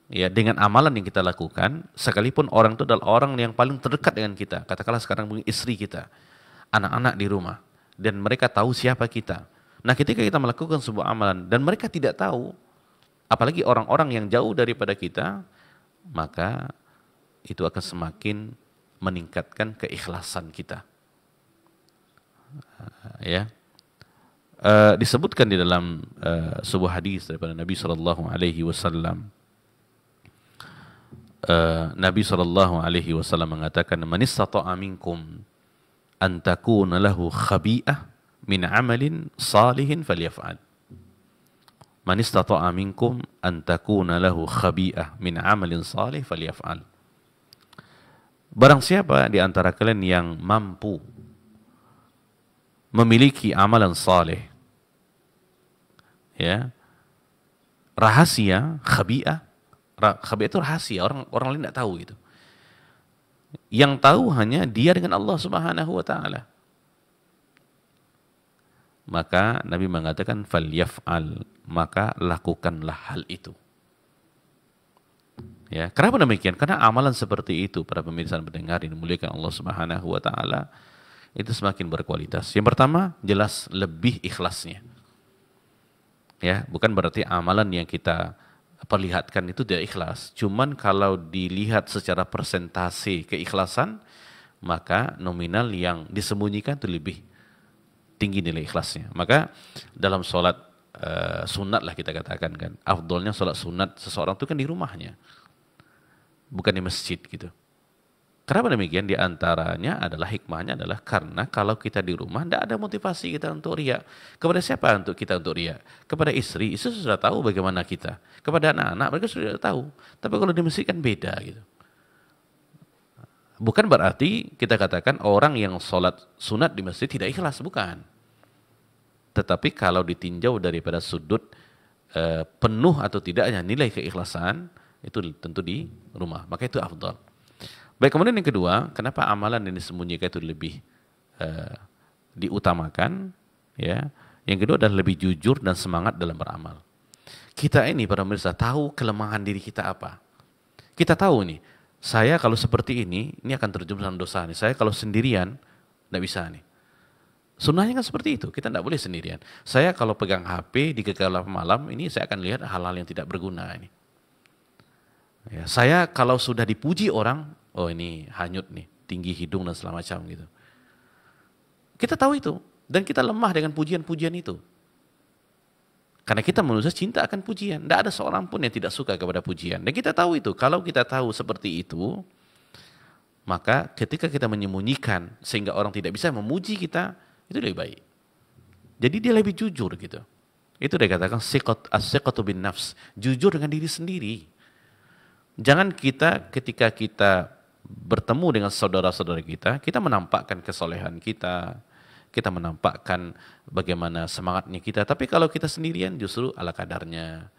ya, dengan amalan yang kita lakukan, sekalipun orang itu adalah orang yang paling terdekat dengan kita, katakanlah sekarang mungkin istri kita, anak-anak di rumah, dan mereka tahu siapa kita. Nah, ketika kita melakukan sebuah amalan dan mereka tidak tahu, apalagi orang-orang yang jauh daripada kita, maka itu akan semakin meningkatkan keikhlasan kita. Ya, disebutkan di dalam sebuah hadis daripada Nabi Sallallahu Alaihi Wasallam. Nabi Sallallahu Alaihi Wasallam mengatakan, "Man istata'a minkum an takuna lahu khabi'ah min amalin salihin falyaf'al." Man istata'a minkum an takuna lahu khabi'ah min amalin salih falyaf'al. Barang siapa di antara kalian yang mampu memiliki amalan saleh, ya, rahasia, khabi'ah itu rahasia, orang lain tidak tahu itu. Yang tahu hanya dia dengan Allah Subhanahu wa taala. Maka Nabi mengatakan falyaf'al, maka lakukanlah hal itu. Ya, kenapa demikian? Karena amalan seperti itu, para pemirsa dan pendengar yang dimuliakan Allah Subhanahu wa taala, itu semakin berkualitas. Yang pertama, jelas lebih ikhlasnya. Ya, bukan berarti amalan yang kita perlihatkan itu tidak ikhlas. Cuman kalau dilihat secara persentase keikhlasan, maka nominal yang disembunyikan itu lebih tinggi nilai ikhlasnya. Maka dalam sholat sunat lah kita katakan kan, afdolnya sholat sunat seseorang itu kan di rumahnya, bukan di masjid gitu. Kenapa demikian? Di antaranya adalah hikmahnya adalah karena kalau kita di rumah tidak ada motivasi kita untuk riya. Kepada siapa untuk kita untuk riya? Kepada istri sudah tahu bagaimana kita. Kepada anak-anak mereka sudah tahu. Tapi kalau di masjid kan beda gitu. Bukan berarti kita katakan orang yang sholat sunat di masjid tidak ikhlas, bukan. Tetapi kalau ditinjau daripada sudut penuh atau tidaknya nilai keikhlasan, itu tentu di rumah. Maka itu afdal. Baik, kemudian yang kedua, kenapa amalan yang disembunyikan itu lebih diutamakan? Ya, yang kedua adalah lebih jujur dan semangat dalam beramal. Kita ini para pemirsa tahu kelemahan diri kita apa. Kita tahu nih, saya kalau seperti ini akan terjerumus dalam dosa nih. Saya kalau sendirian, tidak bisa nih. Sunnahnya kan seperti itu, kita tidak boleh sendirian. Saya kalau pegang HP di kegelapan malam, ini saya akan lihat hal-hal yang tidak berguna ini. Ya, saya kalau sudah dipuji orang, oh ini hanyut nih, tinggi hidung dan segala macam gitu. Kita tahu itu, dan kita lemah dengan pujian-pujian itu. Karena kita manusia cinta akan pujian. Tidak ada seorang pun yang tidak suka kepada pujian. Dan kita tahu itu, kalau kita tahu seperti itu, maka ketika kita menyembunyikan sehingga orang tidak bisa memuji kita, itu lebih baik. Jadi dia lebih jujur gitu. Itu dia katakan as-siqatu bin nafs, jujur dengan diri sendiri. Jangan kita ketika kita bertemu dengan saudara-saudara kita menampakkan kesolehan kita menampakkan bagaimana semangatnya kita. Tapi kalau kita sendirian justru ala kadarnya.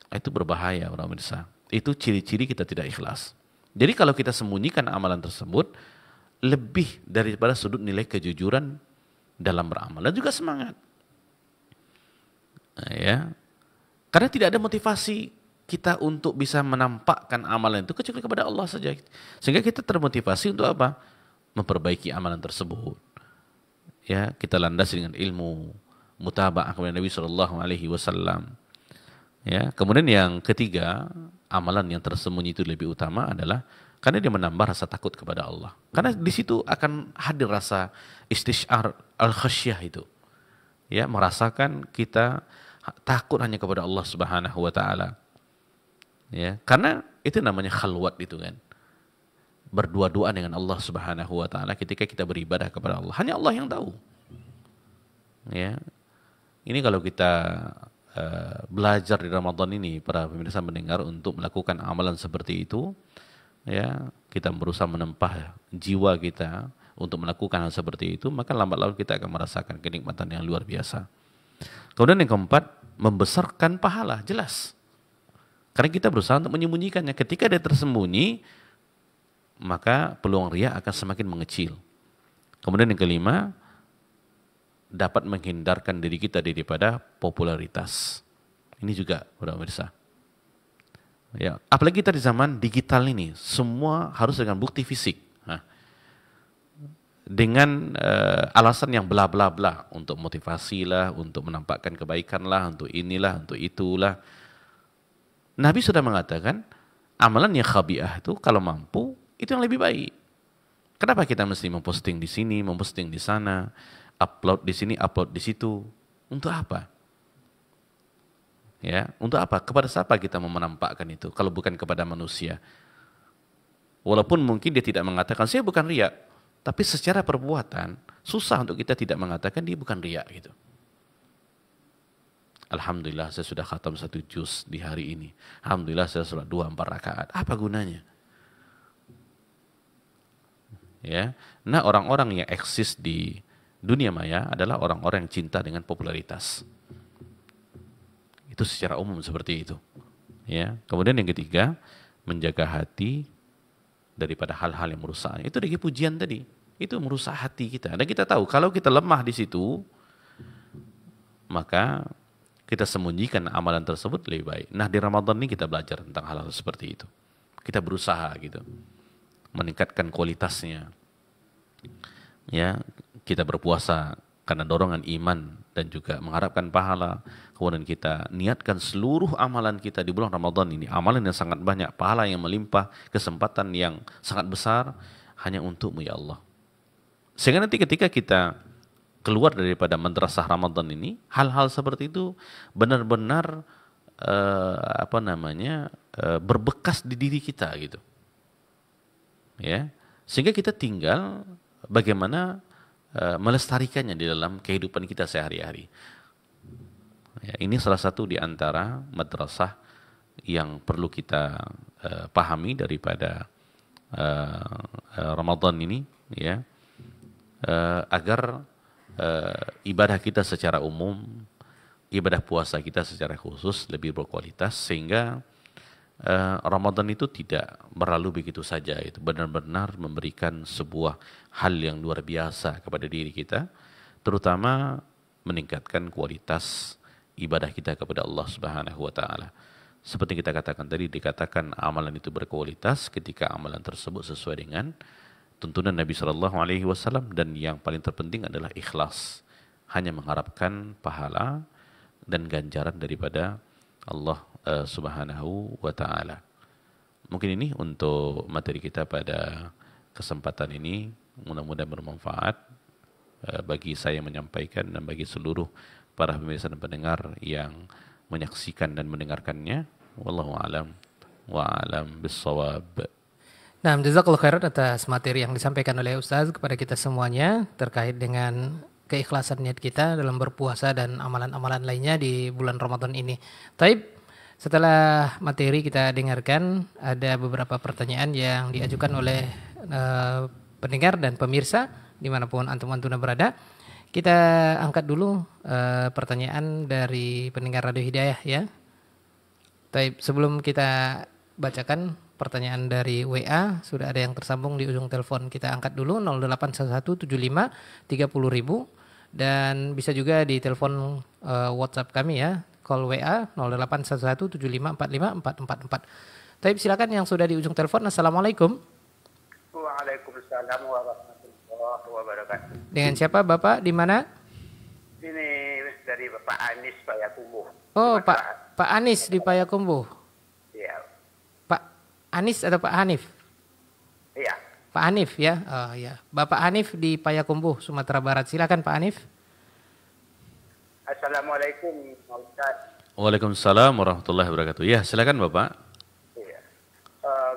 Itu berbahaya orang pemirsa. Itu ciri-ciri kita tidak ikhlas. Jadi kalau kita sembunyikan amalan tersebut, lebih daripada sudut nilai kejujuran dalam beramal dan juga semangat. Nah, ya. Karena tidak ada motivasi kita untuk bisa menampakkan amalan itu kecuali kepada Allah saja. Sehingga kita termotivasi untuk apa? Memperbaiki amalan tersebut. Ya, kita landasi dengan ilmu, mutaba'ah kepada Nabi SAW. Ya, kemudian yang ketiga, amalan yang tersembunyi itu lebih utama adalah karena dia menambah rasa takut kepada Allah. Karena di situ akan hadir rasa istish'ar al-khasyah itu. Ya, merasakan kita takut hanya kepada Allah Subhanahu wa taala. Ya, karena itu namanya khalwat itu kan. Berdua-duaan dengan Allah Subhanahu wa taala ketika kita beribadah kepada Allah. Hanya Allah yang tahu. Ya. Ini kalau kita belajar di Ramadan ini para pemirsa mendengar untuk melakukan amalan seperti itu, ya, kita berusaha menempah jiwa kita untuk melakukan hal seperti itu, maka lambat laun kita akan merasakan kenikmatan yang luar biasa. Kemudian yang keempat, membesarkan pahala, jelas. Karena kita berusaha untuk menyembunyikannya. Ketika dia tersembunyi, maka peluang riya akan semakin mengecil. Kemudian yang kelima, dapat menghindarkan diri kita daripada popularitas. Ini juga para pemirsa. Ya, apalagi kita di zaman digital ini, semua harus dengan bukti fisik. Nah, dengan alasan yang bla bla bla, untuk motivasi lah, untuk menampakkan kebaikan lah, untuk inilah, untuk itulah. Nabi sudah mengatakan, amalan yang khabi'ah itu kalau mampu, itu yang lebih baik. Kenapa kita mesti memposting di sini, memposting di sana, upload di sini, upload di situ? Untuk apa? Ya, untuk apa? Kepada siapa kita mau menampakkan itu? Kalau bukan kepada manusia. Walaupun mungkin dia tidak mengatakan, saya bukan riya. Tapi secara perbuatan, susah untuk kita tidak mengatakan dia bukan riya gitu. Alhamdulillah saya sudah khatam 1 juz di hari ini. Alhamdulillah saya sholat 2-4 rakaat. Apa gunanya? Ya. Nah, orang-orang yang eksis di dunia maya adalah orang-orang yang cinta dengan popularitas. Itu secara umum seperti itu. Ya. Kemudian yang ketiga, menjaga hati daripada hal-hal yang merusak. Itu dari pujian tadi. Itu merusak hati kita. Dan kita tahu kalau kita lemah di situ, maka kita sembunyikan amalan tersebut lebih baik. Nah, di Ramadan ini kita belajar tentang hal-hal seperti itu. Kita berusaha gitu, meningkatkan kualitasnya. Ya, kita berpuasa karena dorongan iman dan juga mengharapkan pahala. Kemudian kita niatkan seluruh amalan kita di bulan Ramadan ini, amalan yang sangat banyak, pahala yang melimpah, kesempatan yang sangat besar hanya untukmu ya Allah. Sehingga nanti ketika kita keluar daripada madrasah Ramadan ini, hal-hal seperti itu benar-benar berbekas di diri kita gitu. Ya, sehingga kita tinggal bagaimana melestarikannya di dalam kehidupan kita sehari-hari. Ya, ini salah satu di antara madrasah yang perlu kita pahami daripada Ramadan ini, ya, agar ibadah kita secara umum, ibadah puasa kita secara khusus lebih berkualitas, sehingga Ramadan itu tidak berlalu begitu saja. Itu benar-benar memberikan sebuah hal yang luar biasa kepada diri kita, terutama meningkatkan kualitas ibadah kita kepada Allah Subhanahu wa taala. Seperti kita katakan tadi, dikatakan amalan itu berkualitas ketika amalan tersebut sesuai dengan tuntunan Nabi Shallallahu Alaihi Wasallam, dan yang paling terpenting adalah ikhlas, hanya mengharapkan pahala dan ganjaran daripada Allah Subhanahu wa Ta'ala. Mungkin ini untuk materi kita pada kesempatan ini, mudah-mudahan bermanfaat bagi saya menyampaikan dan bagi seluruh para pemirsa dan pendengar yang menyaksikan dan mendengarkannya. Wallahu a'lam wa a'lam bis-shawab. Nah, jazakallahu khairan atas materi yang disampaikan oleh Ustaz kepada kita semuanya terkait dengan keikhlasan niat kita dalam berpuasa dan amalan-amalan lainnya di bulan Ramadan ini. Taib, setelah materi kita dengarkan, ada beberapa pertanyaan yang diajukan oleh pendengar dan pemirsa dimanapun antum-antum berada. Kita angkat dulu pertanyaan dari pendengar Radio Hidayah ya. Taib, sebelum kita bacakan pertanyaan dari WA, sudah ada yang tersambung di ujung telepon. Kita angkat dulu 081175 30.000 dan bisa juga di telepon WhatsApp kami ya, call WA 081175454444. Taib, silakan yang sudah di ujung telepon. Assalamualaikum. Waalaikumsalam warahmatullahi wabarakatuh. Dengan siapa Bapak, di mana? Ini dari Bapak Anis Payakumbuh. Oh, Pak Anis di Payakumbuh. Iya. Pak Anis atau Pak Hanif? Iya. Pak Hanif ya. Oh ya. Bapak Hanif di Payakumbuh, Sumatera Barat. Silakan Pak Hanif. Assalamualaikum Ustaz. Waalaikumsalam warahmatullahi wabarakatuh. Ya, silakan Bapak. Iya.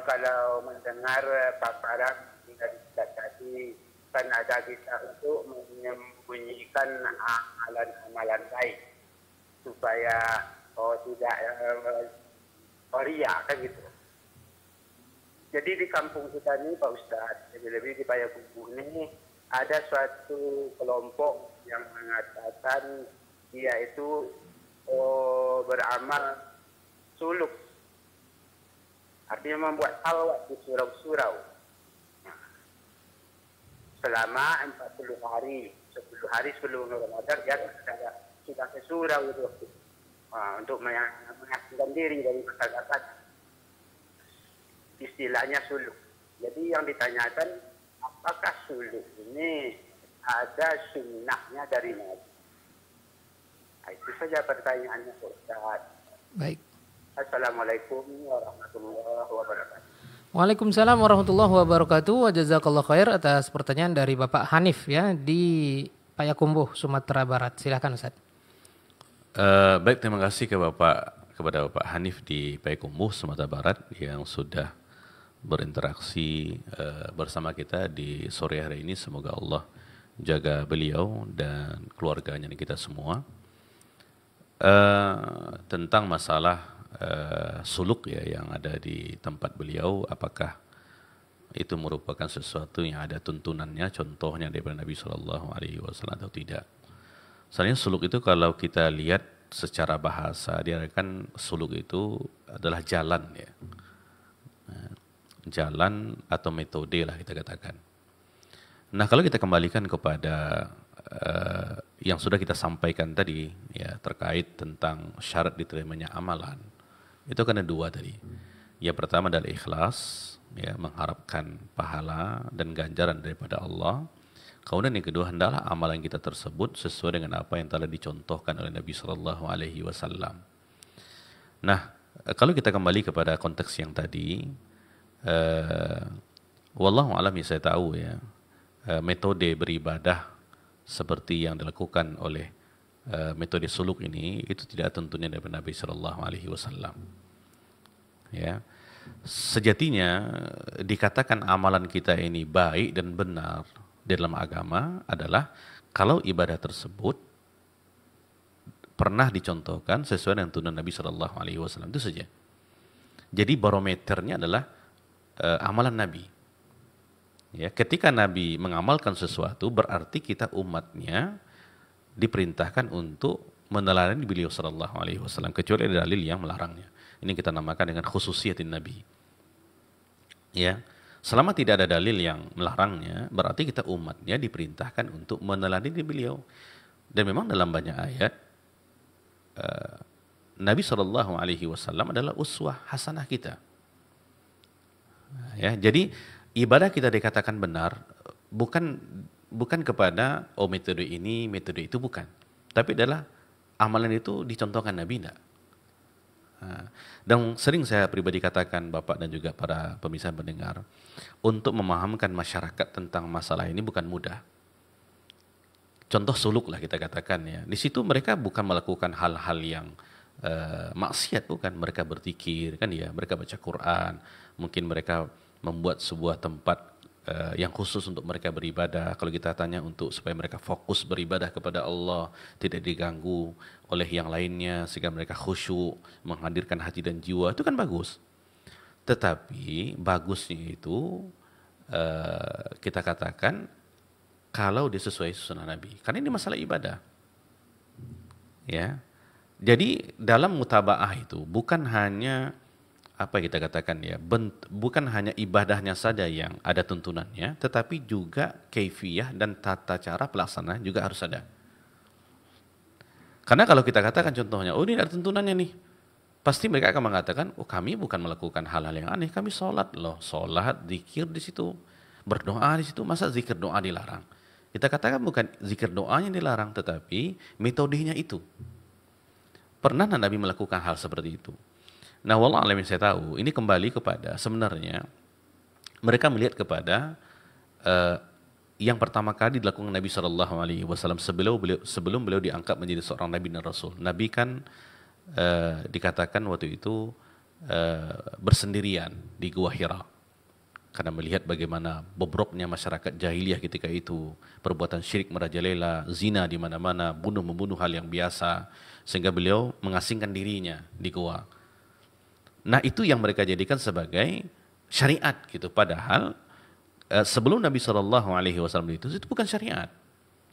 Kalau mendengar paparan dari Ustaz tadi, kan ada kita untuk menyembunyikan amalan-amalan baik supaya tidak riya kan gitu. Jadi di kampung kita ini Pak Ustadz, lebih-lebih di Payakumbuh ini ada suatu kelompok yang mengatakan dia itu beramal suluk, artinya membuat salawat di surau-surau selama 40 hari, 10 hari sebelum Ramadan dia sudah ke surau itu untuk mengasingkan diri dari masyarakat. Istilahnya suluk. Jadi yang ditanyakan, apakah suluk ini ada sunnahnya dari Nabi? Nah, itu saja pertanyaannya Ustaz. Baik. Assalamualaikum warahmatullahi wabarakatuh. Waalaikumsalam warahmatullahi wabarakatuh. Wa jazakallahu khair atas pertanyaan dari Bapak Hanif ya di Payakumbuh, Sumatera Barat. Silakan Ustaz. Baik, terima kasih kepada Bapak Hanif di Payakumbuh, Sumatera Barat yang sudah berinteraksi bersama kita di sore hari ini. Semoga Allah jaga beliau dan keluarganya dan kita semua. Tentang masalah suluk ya yang ada di tempat beliau, apakah itu merupakan sesuatu yang ada tuntunannya, contohnya daripada Nabi Shallallahu Alaihi Wasallam atau tidak? Soalnya suluk itu kalau kita lihat secara bahasa, dia kan suluk itu adalah jalan ya, jalan atau metode lah kita katakan. Nah kalau kita kembalikan kepada yang sudah kita sampaikan tadi ya terkait tentang syarat diterimanya amalan, itu kan ada dua tadi. Yang pertama adalah ikhlas, ya mengharapkan pahala dan ganjaran daripada Allah. Kemudian yang kedua, hendaklah amalan kita tersebut sesuai dengan apa yang telah dicontohkan oleh Nabi Shallallahu Alaihi Wasallam. Nah, kalau kita kembali kepada konteks yang tadi, wallahu alam ya saya tahu ya, metode beribadah seperti yang dilakukan oleh metode suluk ini itu tidak tentunya dari Nabi Shallallahu Alaihi Wasallam. Ya, sejatinya dikatakan amalan kita ini baik dan benar dalam agama adalah kalau ibadah tersebut pernah dicontohkan sesuai dengan tuntunan Nabi Shallallahu Alaihi Wasallam, itu saja. Jadi barometernya adalah amalan Nabi. Ya, ketika Nabi mengamalkan sesuatu berarti kita umatnya diperintahkan untuk meneladani beliau Shallallahu Alaihi Wasallam, kecuali ada dalil yang melarangnya. Ini kita namakan dengan khususiyatin Nabi. Ya. Selama tidak ada dalil yang melarangnya, berarti kita umatnya diperintahkan untuk meneladani beliau. Dan memang dalam banyak ayat, Nabi Shallallahu Alaihi Wasallam adalah uswah hasanah kita. Ya, jadi ibadah kita dikatakan benar bukan kepada metode ini, metode itu, bukan. Tapi adalah amalan itu dicontohkan Nabi enggak. Dan sering saya pribadi katakan Bapak dan juga para pemirsa pendengar, untuk memahamkan masyarakat tentang masalah ini bukan mudah. Contoh suluk lah kita katakan ya. Di situ mereka bukan melakukan hal-hal yang maksiat, bukan. Mereka berzikir kan ya, mereka baca Quran, mungkin mereka membuat sebuah tempat yang khusus untuk mereka beribadah. Kalau kita tanya untuk supaya mereka fokus beribadah kepada Allah, tidak diganggu oleh yang lainnya, sehingga mereka khusyuk, menghadirkan hati dan jiwa, itu kan bagus. Tetapi bagusnya itu kita katakan kalau dia sesuai sunnah Nabi. Karena ini masalah ibadah. Ya. Jadi dalam mutabaah itu bukan hanya apa kita katakan ya, bukan hanya ibadahnya saja yang ada tuntunannya, tetapi juga kaifiyah dan tata cara pelaksana juga harus ada. Karena kalau kita katakan contohnya, oh ini ada tuntunannya nih, pasti mereka akan mengatakan, oh kami bukan melakukan hal-hal yang aneh, kami sholat loh, sholat, zikir di situ, berdoa di situ, masa zikir doa dilarang? Kita katakan bukan zikir doanya dilarang, tetapi metodenya itu. Pernah Nabi melakukan hal seperti itu? Nah, wallah alam yang saya tahu, ini kembali kepada sebenarnya mereka melihat kepada yang pertama kali dilakukan Nabi SAW sebelum beliau diangkat menjadi seorang Nabi dan Rasul. Nabi kan dikatakan waktu itu bersendirian di Gua Hira. Karena melihat bagaimana bobroknya masyarakat jahiliyah ketika itu, perbuatan syirik merajalela, zina di mana-mana, bunuh-membunuh hal yang biasa, sehingga beliau mengasingkan dirinya di gua. Nah, itu yang mereka jadikan sebagai syariat gitu. Padahal sebelum Nabi SAW itu bukan syariat.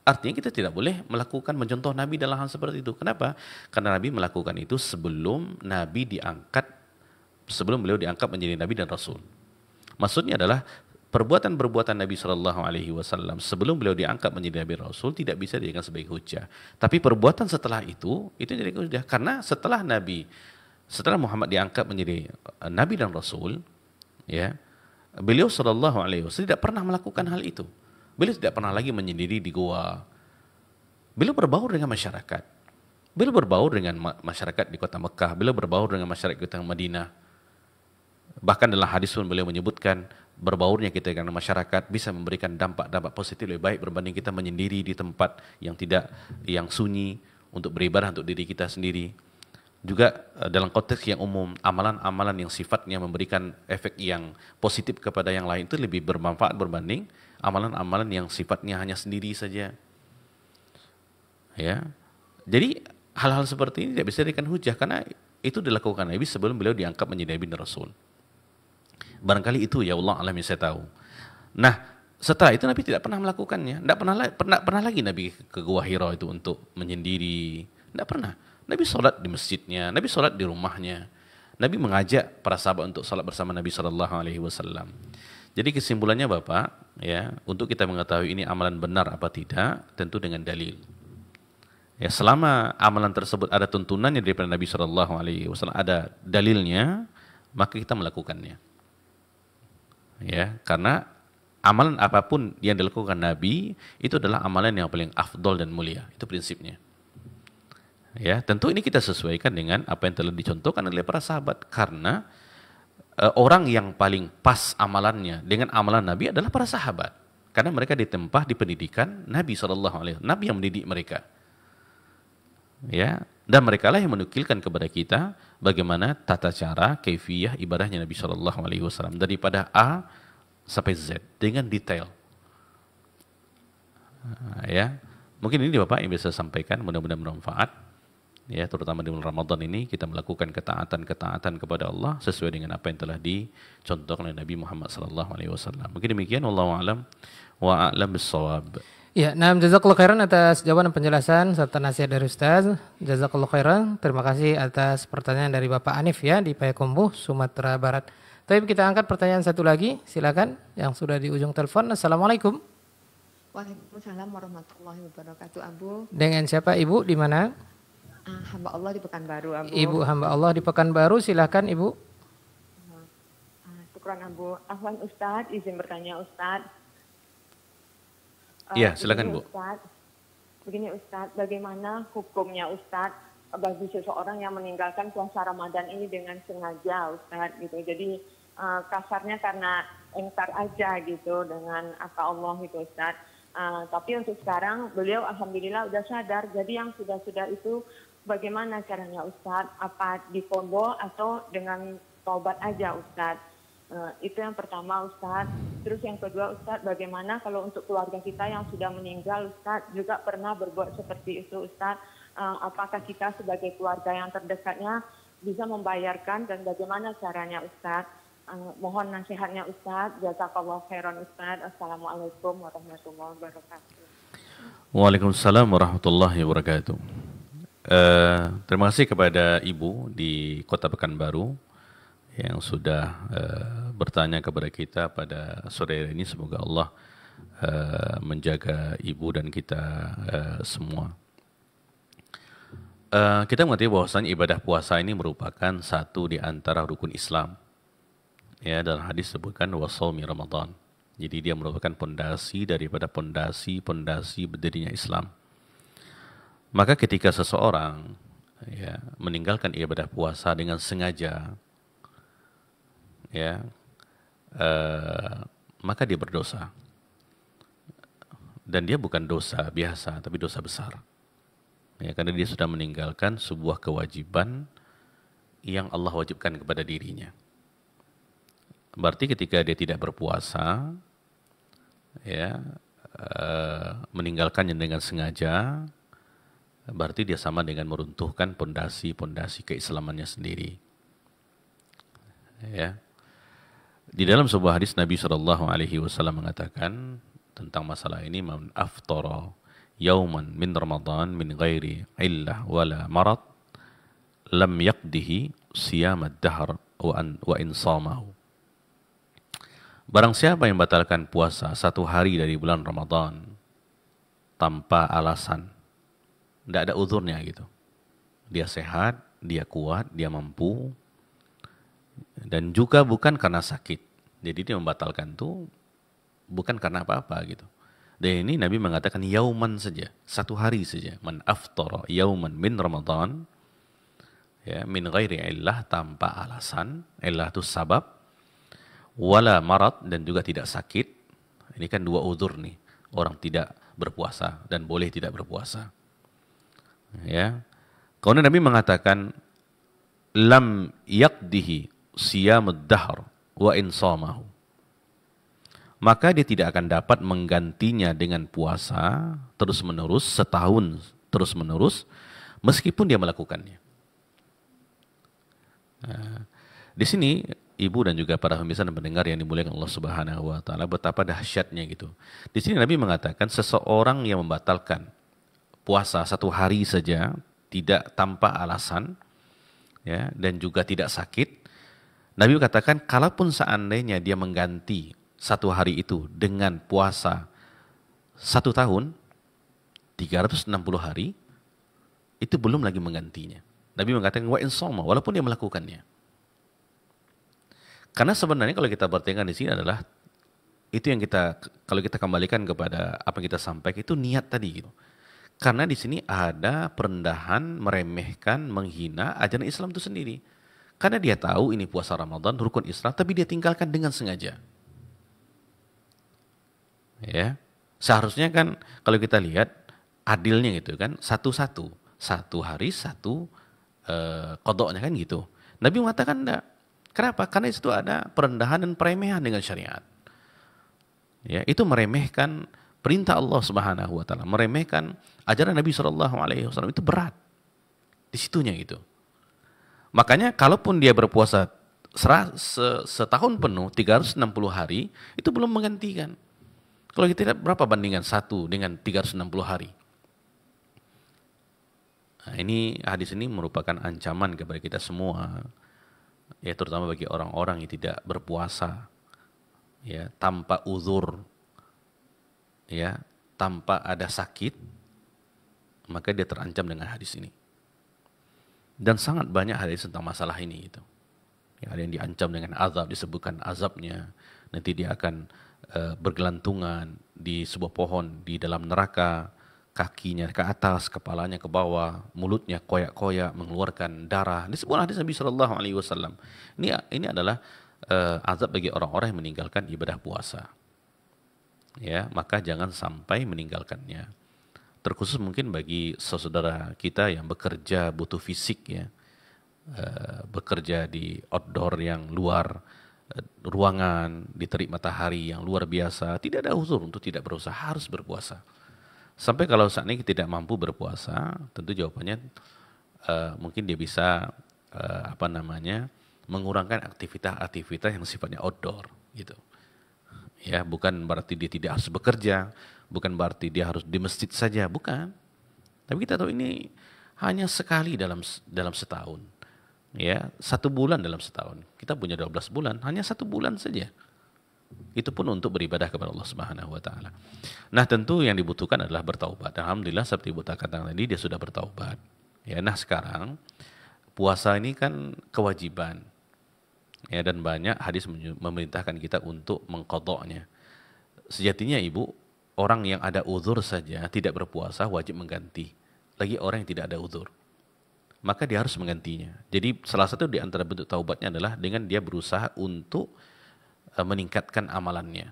Artinya kita tidak boleh melakukan mencontoh Nabi dalam hal seperti itu. Kenapa? Karena Nabi melakukan itu sebelum beliau diangkat menjadi Nabi dan Rasul. Maksudnya adalah perbuatan-perbuatan Nabi SAW sebelum beliau diangkat menjadi Nabi Rasul tidak bisa dijadikan sebagai hujah. Tapi perbuatan setelah itu jadi hujah. Karena setelah Muhammad diangkat menjadi Nabi dan Rasul, ya, beliau SAW tidak pernah melakukan hal itu. Beliau tidak pernah lagi menyendiri di gua. Beliau berbaur dengan masyarakat. Beliau berbaur dengan masyarakat di kota Mekah. Beliau berbaur dengan masyarakat di kota Madinah. Bahkan dalam hadis pun beliau menyebutkan berbaurnya kita dengan masyarakat bisa memberikan dampak-dampak positif lebih baik berbanding kita menyendiri di tempat yang sunyi untuk beribadah untuk diri kita sendiri. Juga dalam konteks yang umum, amalan-amalan yang sifatnya memberikan efek yang positif kepada yang lain itu lebih bermanfaat berbanding amalan-amalan yang sifatnya hanya sendiri saja. Ya. Jadi hal-hal seperti ini tidak bisa dijadikan hujah karena itu dilakukan Nabi sebelum beliau diangkat menjadi Nabi dan Rasul. Barangkali itu ya Allah alam yang saya tahu. Nah, setelah itu Nabi tidak pernah melakukannya. Tidak pernah lagi Nabi ke Gua Hira itu untuk menyendiri. Tidak pernah. Nabi sholat di masjidnya, Nabi sholat di rumahnya. Nabi mengajak para sahabat untuk sholat bersama Nabi SAW. Jadi kesimpulannya Bapak, ya, untuk kita mengetahui ini amalan benar apa tidak, tentu dengan dalil. Ya, selama amalan tersebut ada tuntunannya daripada Nabi SAW, ada dalilnya, maka kita melakukannya. Ya, karena amalan apapun yang dilakukan Nabi itu adalah amalan yang paling afdol dan mulia. Itu prinsipnya. Ya, tentu ini kita sesuaikan dengan apa yang telah dicontohkan oleh para sahabat karena orang yang paling pas amalannya dengan amalan Nabi adalah para sahabat. Karena mereka ditempa di pendidikan Nabi SAW. Nabi yang mendidik mereka. Ya, dan mereka lah yang menukilkan kepada kita bagaimana tata cara kaifiyah ibadahnya Nabi SAW daripada A sampai Z dengan detail. Ya, mungkin ini Bapak yang bisa sampaikan, mudah-mudahan bermanfaat. Ya, terutama di bulan Ramadan ini kita melakukan ketaatan kepada Allah sesuai dengan apa yang telah dicontohkan oleh Nabi Muhammad SAW. Mungkin demikian, wallahu a'lam wa a'lam bis-shawab. Ya, nah, jazakallahu khairan atas jawaban dan penjelasan serta nasihat dari Ustaz. Jazakallahu khairan. Terima kasih atas pertanyaan dari Bapak Anif ya di Payakumbuh, Sumatera Barat. Tapi kita angkat pertanyaan satu lagi, silakan yang sudah di ujung telepon. Assalamualaikum. Waalaikumsalam warahmatullahi wabarakatuh, Abu. Dengan siapa Ibu, di mana? Hamba Allah di Pekanbaru, Abu. Ibu hamba Allah di Pekanbaru, silakan Ibu. syukran Abu. Afwan Ustadz, izin bertanya Ustadz. Iya, silakan Bu. Begini Ustadz, bagaimana hukumnya Ustadz bagi seseorang yang meninggalkan puasa Ramadan ini dengan sengaja Ustadz gitu. Jadi kasarnya karena engkar aja gitu dengan apa Allah gitu Ustadz. Tapi untuk sekarang beliau alhamdulillah udah sadar. Jadi yang sudah-sudah itu bagaimana caranya Ustadz? Apa difondo atau dengan taubat aja Ustadz? Itu yang pertama Ustadz. Terus yang kedua Ustadz, bagaimana kalau untuk keluarga kita yang sudah meninggal Ustadz juga pernah berbuat seperti itu Ustadz? Apakah kita sebagai keluarga yang terdekatnya bisa membayarkan dan bagaimana caranya Ustadz? Mohon nasihatnya Ustadz. Jazakallah khairan Ustadz. Assalamualaikum warahmatullahi wabarakatuh. Waalaikumsalam warahmatullahi wabarakatuh. Terima kasih kepada Ibu di Kota Pekanbaru yang sudah bertanya kepada kita pada sore ini. Semoga Allah menjaga Ibu dan kita semua. Kita mengerti bahwasanya ibadah puasa ini merupakan satu di antara rukun Islam. Ya, dalam hadis disebutkan wasaumi Ramadan. Jadi dia merupakan pondasi daripada pondasi berdirinya Islam. Maka ketika seseorang ya meninggalkan ibadah puasa dengan sengaja, ya, maka dia berdosa. Dan dia bukan dosa biasa, tapi dosa besar. Ya, karena dia sudah meninggalkan sebuah kewajiban yang Allah wajibkan kepada dirinya. Berarti ketika dia tidak berpuasa, ya, meninggalkannya dengan sengaja, berarti dia sama dengan meruntuhkan pondasi keislamannya sendiri. Ya. Di dalam sebuah hadis Nabi SAW mengatakan tentang masalah ini, man aftara yauman min Ramadan min ghairi illah wala marad lam yaqdihi siyamad dahr wa in samahu. Barang siapa yang batalkan puasa satu hari dari bulan Ramadan tanpa alasan, tidak ada uzurnya gitu. Dia sehat, dia kuat, dia mampu, dan juga bukan karena sakit. Jadi dia membatalkan itu bukan karena apa-apa gitu. Dan ini Nabi mengatakan yauman saja, satu hari saja. Man aftara yauman min Ramadan, ya, min ghairi illah, tanpa alasan, illah itu sabab, wala marad, dan juga tidak sakit. Ini kan dua uzur nih, orang tidak berpuasa dan boleh tidak berpuasa. Ya. Kemudian Nabi mengatakan lam yaqdihi siyamud dahr wa in shamahu. Maka dia tidak akan dapat menggantinya dengan puasa terus-menerus, setahun terus-menerus, meskipun dia melakukannya. Nah, di sini Ibu dan juga para pemirsa dan pendengar yang dimuliakan Allah Subhanahu wa taala, betapa dahsyatnya gitu. Di sini Nabi mengatakan seseorang yang membatalkan puasa satu hari saja tidak tanpa alasan, ya, dan juga tidak sakit, Nabi katakan kalaupun seandainya dia mengganti satu hari itu dengan puasa 1 tahun 360 hari, itu belum lagi menggantinya. Nabi mengatakan wa in shoma, walaupun dia melakukannya. Karena sebenarnya kalau kita bertengkar di sini adalah itu yang kita, kalau kita kembalikan kepada apa yang kita sampaikan, itu niat tadi gitu. Karena di sini ada perendahan, meremehkan, menghina ajaran Islam itu sendiri. Karena dia tahu ini puasa Ramadan, rukun Islam, tapi dia tinggalkan dengan sengaja. Ya, seharusnya kan kalau kita lihat adilnya gitu kan, satu hari satu qadoknya kan gitu. Nabi mengatakan enggak. Kenapa? Karena itu ada perendahan dan peremehan dengan syariat. Ya, itu meremehkan perintah Allah Subhanahu wa taala, meremehkan ajaran Nabi SAW, itu berat. Di situnya gitu. Makanya kalaupun dia berpuasa setahun penuh 360 hari, itu belum menggantikan. Kalau kita lihat berapa bandingan 1 dengan 360 hari? Nah, ini hadis ini merupakan ancaman kepada kita semua. Ya, terutama bagi orang-orang yang tidak berpuasa, ya, tanpa uzur, ya, tanpa ada sakit, maka dia terancam dengan hadis ini. Dan sangat banyak hadis tentang masalah ini gitu. Ya, ada yang diancam dengan azab, disebutkan azabnya. Nanti dia akan bergelantungan di sebuah pohon di dalam neraka, kakinya ke atas, kepalanya ke bawah, mulutnya koyak-koyak mengeluarkan darah. Ini sebuah hadis Nabi Shallallahu Alaihi Wasallam. Ini adalah azab bagi orang-orang yang meninggalkan ibadah puasa. Ya, maka jangan sampai meninggalkannya. Terkhusus mungkin bagi saudara kita yang bekerja butuh fisik ya, bekerja di outdoor yang luar ruangan, di terik matahari yang luar biasa, tidak ada uzur untuk tidak berusaha, harus berpuasa. Sampai kalau saat ini tidak mampu berpuasa, tentu jawabannya mungkin dia bisa mengurangkan aktivitas-aktivitas yang sifatnya outdoor gitu. Ya, bukan berarti dia tidak harus bekerja, bukan berarti dia harus di masjid saja, bukan. Tapi kita tahu ini hanya sekali dalam setahun. Ya, 1 bulan dalam setahun. Kita punya 12 bulan, hanya 1 bulan saja. Itu pun untuk beribadah kepada Allah Subhanahu wa taala. Nah, tentu yang dibutuhkan adalah bertaubat. Alhamdulillah seperti Ibu katakan tadi dia sudah bertaubat. Ya, nah sekarang puasa ini kan kewajiban. Ya, dan banyak hadis memerintahkan kita untuk mengqadha'nya. Sejatinya Ibu, orang yang ada uzur saja tidak berpuasa wajib mengganti. Lagi orang yang tidak ada uzur, maka dia harus menggantinya. Jadi salah satu di antara bentuk taubatnya adalah dengan dia berusaha untuk meningkatkan amalannya.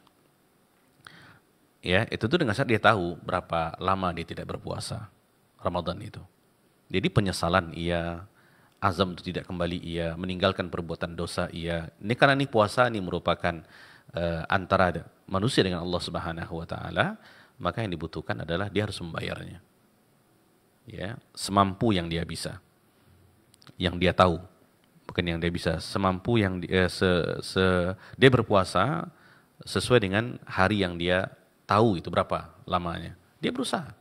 Ya, itu tuh dengan saat dia tahu berapa lama dia tidak berpuasa Ramadan itu. Jadi penyesalan ia, azam untuk tidak kembali ia, meninggalkan perbuatan dosa ia. Ini karena ini puasa ini merupakan antara manusia dengan Allah Subhanahu wa taala, maka yang dibutuhkan adalah dia harus membayarnya. Ya, semampu yang dia bisa. Yang dia tahu, bukan yang dia bisa, semampu yang dia berpuasa sesuai dengan hari yang dia tahu itu berapa lamanya. Dia berusaha.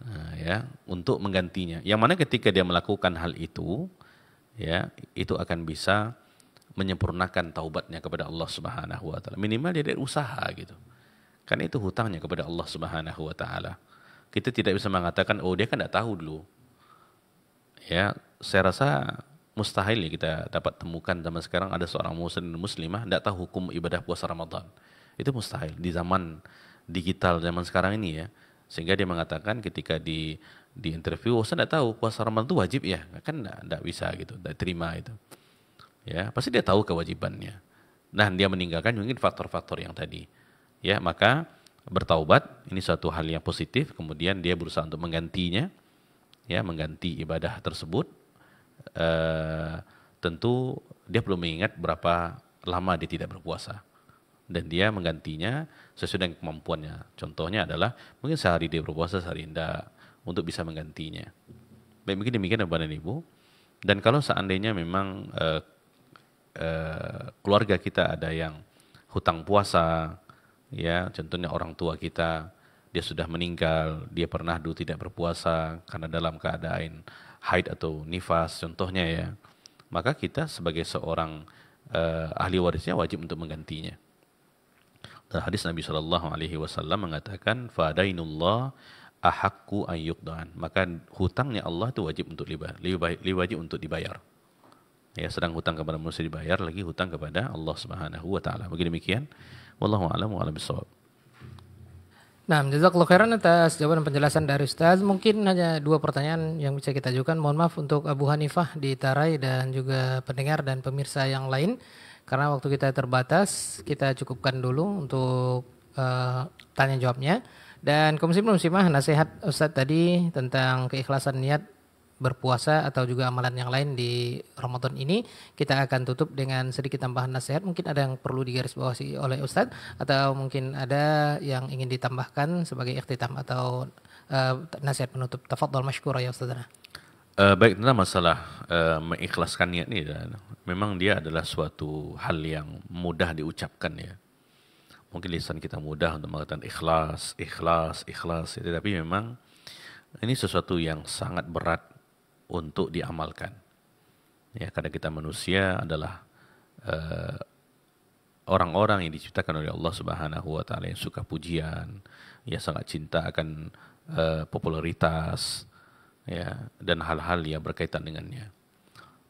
Nah, ya, untuk menggantinya. Yang mana ketika dia melakukan hal itu, ya, itu akan bisa menyempurnakan taubatnya kepada Allah Subhanahu wa taala. Minimal dia ada usaha gitu. Karena itu hutangnya kepada Allah Subhanahu wa taala. Kita tidak bisa mengatakan oh dia kan enggak tahu dulu. Ya, saya rasa mustahil ya kita dapat temukan zaman sekarang ada seorang muslimah enggak tahu hukum ibadah puasa Ramadan. Itu mustahil di zaman digital zaman sekarang ini ya. Sehingga dia mengatakan ketika di interview, saya tidak tahu puasa Ramadan itu wajib ya, kan tidak bisa gitu, tidak terima itu. Ya, pasti dia tahu kewajibannya. Nah, dia meninggalkan mungkin faktor-faktor yang tadi. Ya, maka bertaubat ini suatu hal yang positif. Kemudian dia berusaha untuk menggantinya, ya, mengganti ibadah tersebut. Tentu dia perlu mengingat berapa lama dia tidak berpuasa. Dan dia menggantinya sesuai dengan kemampuannya. Contohnya adalah mungkin sehari dia berpuasa, sehari tidak, untuk bisa menggantinya. Baik, mungkin demikian Bapak dan Ibu. Dan kalau seandainya memang keluarga kita ada yang hutang puasa, ya, contohnya orang tua kita, dia sudah meninggal, dia pernah dulu tidak berpuasa karena dalam keadaan haid atau nifas, contohnya ya, maka kita sebagai seorang ahli warisnya wajib untuk menggantinya. Dan hadis Nabi SAW mengatakan, fadainullah ahaqqu an yuqdan. Maka hutangnya Allah itu wajib untuk wajib untuk dibayar. Ya, sedang hutang kepada manusia dibayar, lagi hutang kepada Allah Subhanahu wa taala. Begini demikian. Wallahu a'lam wa a'lam bissawab. Nah, jazakallahu khairan atas jawaban dan penjelasan dari Ustaz. Mungkin hanya 2 pertanyaan yang bisa kita ajukan. Mohon maaf untuk Abu Hanifah di Tarai dan juga pendengar dan pemirsa yang lain. Karena waktu kita terbatas, kita cukupkan dulu untuk tanya jawabnya. Dan kaum muslimin muslimah, nasihat Ustaz tadi tentang keikhlasan niat berpuasa atau juga amalan yang lain di Ramadan ini, kita akan tutup dengan sedikit tambahan nasihat. Mungkin ada yang perlu digarisbawahi oleh Ustaz, atau mungkin ada yang ingin ditambahkan sebagai ikhtitam atau nasihat penutup. Tafadhal masykurah ya Ustaz. Baik, tentang masalah mengikhlaskan niat ini, memang dia adalah suatu hal yang mudah diucapkan ya. Mungkin lisan kita mudah untuk mengatakan ikhlas, ikhlas, ikhlas, tetapi memang ini sesuatu yang sangat berat untuk diamalkan. Ya, karena kita manusia adalah orang-orang yang diciptakan oleh Allah Subhanahu wa taala yang suka pujian, ya sangat cinta akan popularitas, ya, dan hal-hal yang berkaitan dengannya.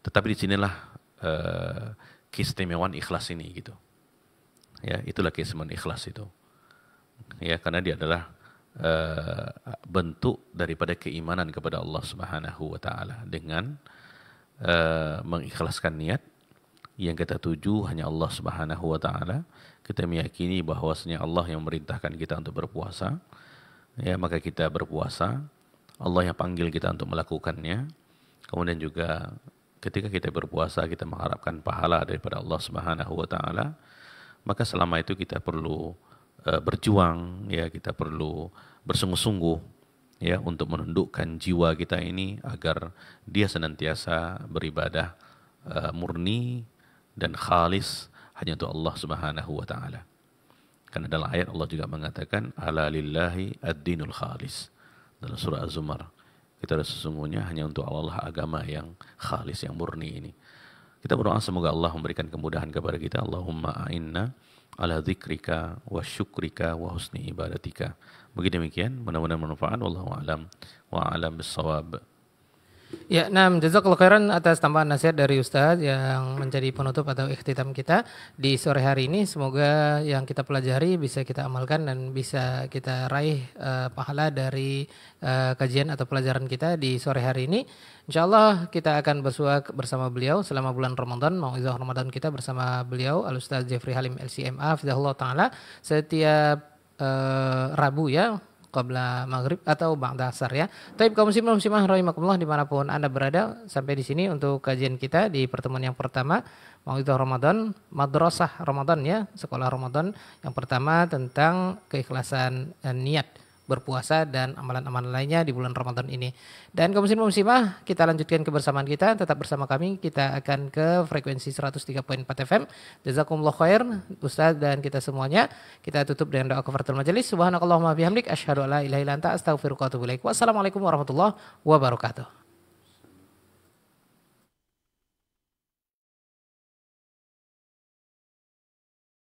Tetapi di sinilah keistimewaan ikhlas ini gitu. Ya, itulah keistimewaan ikhlas itu. Ya, karena dia adalah bentuk daripada keimanan kepada Allah Subhanahu wa taala dengan mengikhlaskan niat yang kita tuju hanya Allah Subhanahu wa taala. Kita meyakini bahwasanya Allah yang memerintahkan kita untuk berpuasa. Ya, maka kita berpuasa. Allah yang panggil kita untuk melakukannya. Kemudian juga ketika kita berpuasa kita mengharapkan pahala daripada Allah Subhanahu wa taala. Maka selama itu kita perlu berjuang, ya, kita perlu bersungguh-sungguh, ya, untuk menundukkan jiwa kita ini agar dia senantiasa beribadah murni dan khalis hanya untuk Allah Subhanahu wa taala. Karena dalam ayat Allah juga mengatakan ala lillahi ad-dinul khalis. Dalam surah Az-Zumar, kita sesungguhnya hanya untuk Allah agama yang khalis, yang murni ini. Kita berdoa semoga Allah memberikan kemudahan kepada kita. Allahumma a'inna ala dzikrika wa syukrika wa husni ibadatika. Begitu demikian, mudah-mudahan bermanfaat. Wallahu a'lam wa a'lam bis-shawab. Ya, jazakallahu khairan atas tambahan nasihat dari Ustadz yang menjadi penutup atau ikhtitam kita di sore hari ini. Semoga yang kita pelajari bisa kita amalkan dan bisa kita raih pahala dari kajian atau pelajaran kita di sore hari ini. InsyaAllah kita akan bersua bersama beliau selama bulan Ramadan, mau'izah Ramadan kita bersama beliau Al-Ustadz Jeffrey Halim LCMA Hafizahullah Ta'ala setiap Rabu, ya, qabla maghrib atau ba'da asar, ya. Taib kaum muslimin muslimah rahimakumullah dimanapun Anda berada, sampai di sini untuk kajian kita di pertemuan yang pertama Mau'izah Ramadan, Madrasah Ramadan, ya, sekolah Ramadan yang pertama tentang keikhlasan niat berpuasa dan amalan-amalan lainnya di bulan Ramadan ini. Dan kaum muslimin muslimah, kita lanjutkan kebersamaan kita, tetap bersama kami. Kita akan ke frekuensi 103.4 FM. Jazakumullah khair Ustaz dan kita semuanya. Kita tutup dengan doa kafaratul majelis. Subhanakallahumma bihamdik asyhadu an la ilaha illa anta astaghfiruka wa atubu ilaik. Wassalamualaikum warahmatullahi wabarakatuh.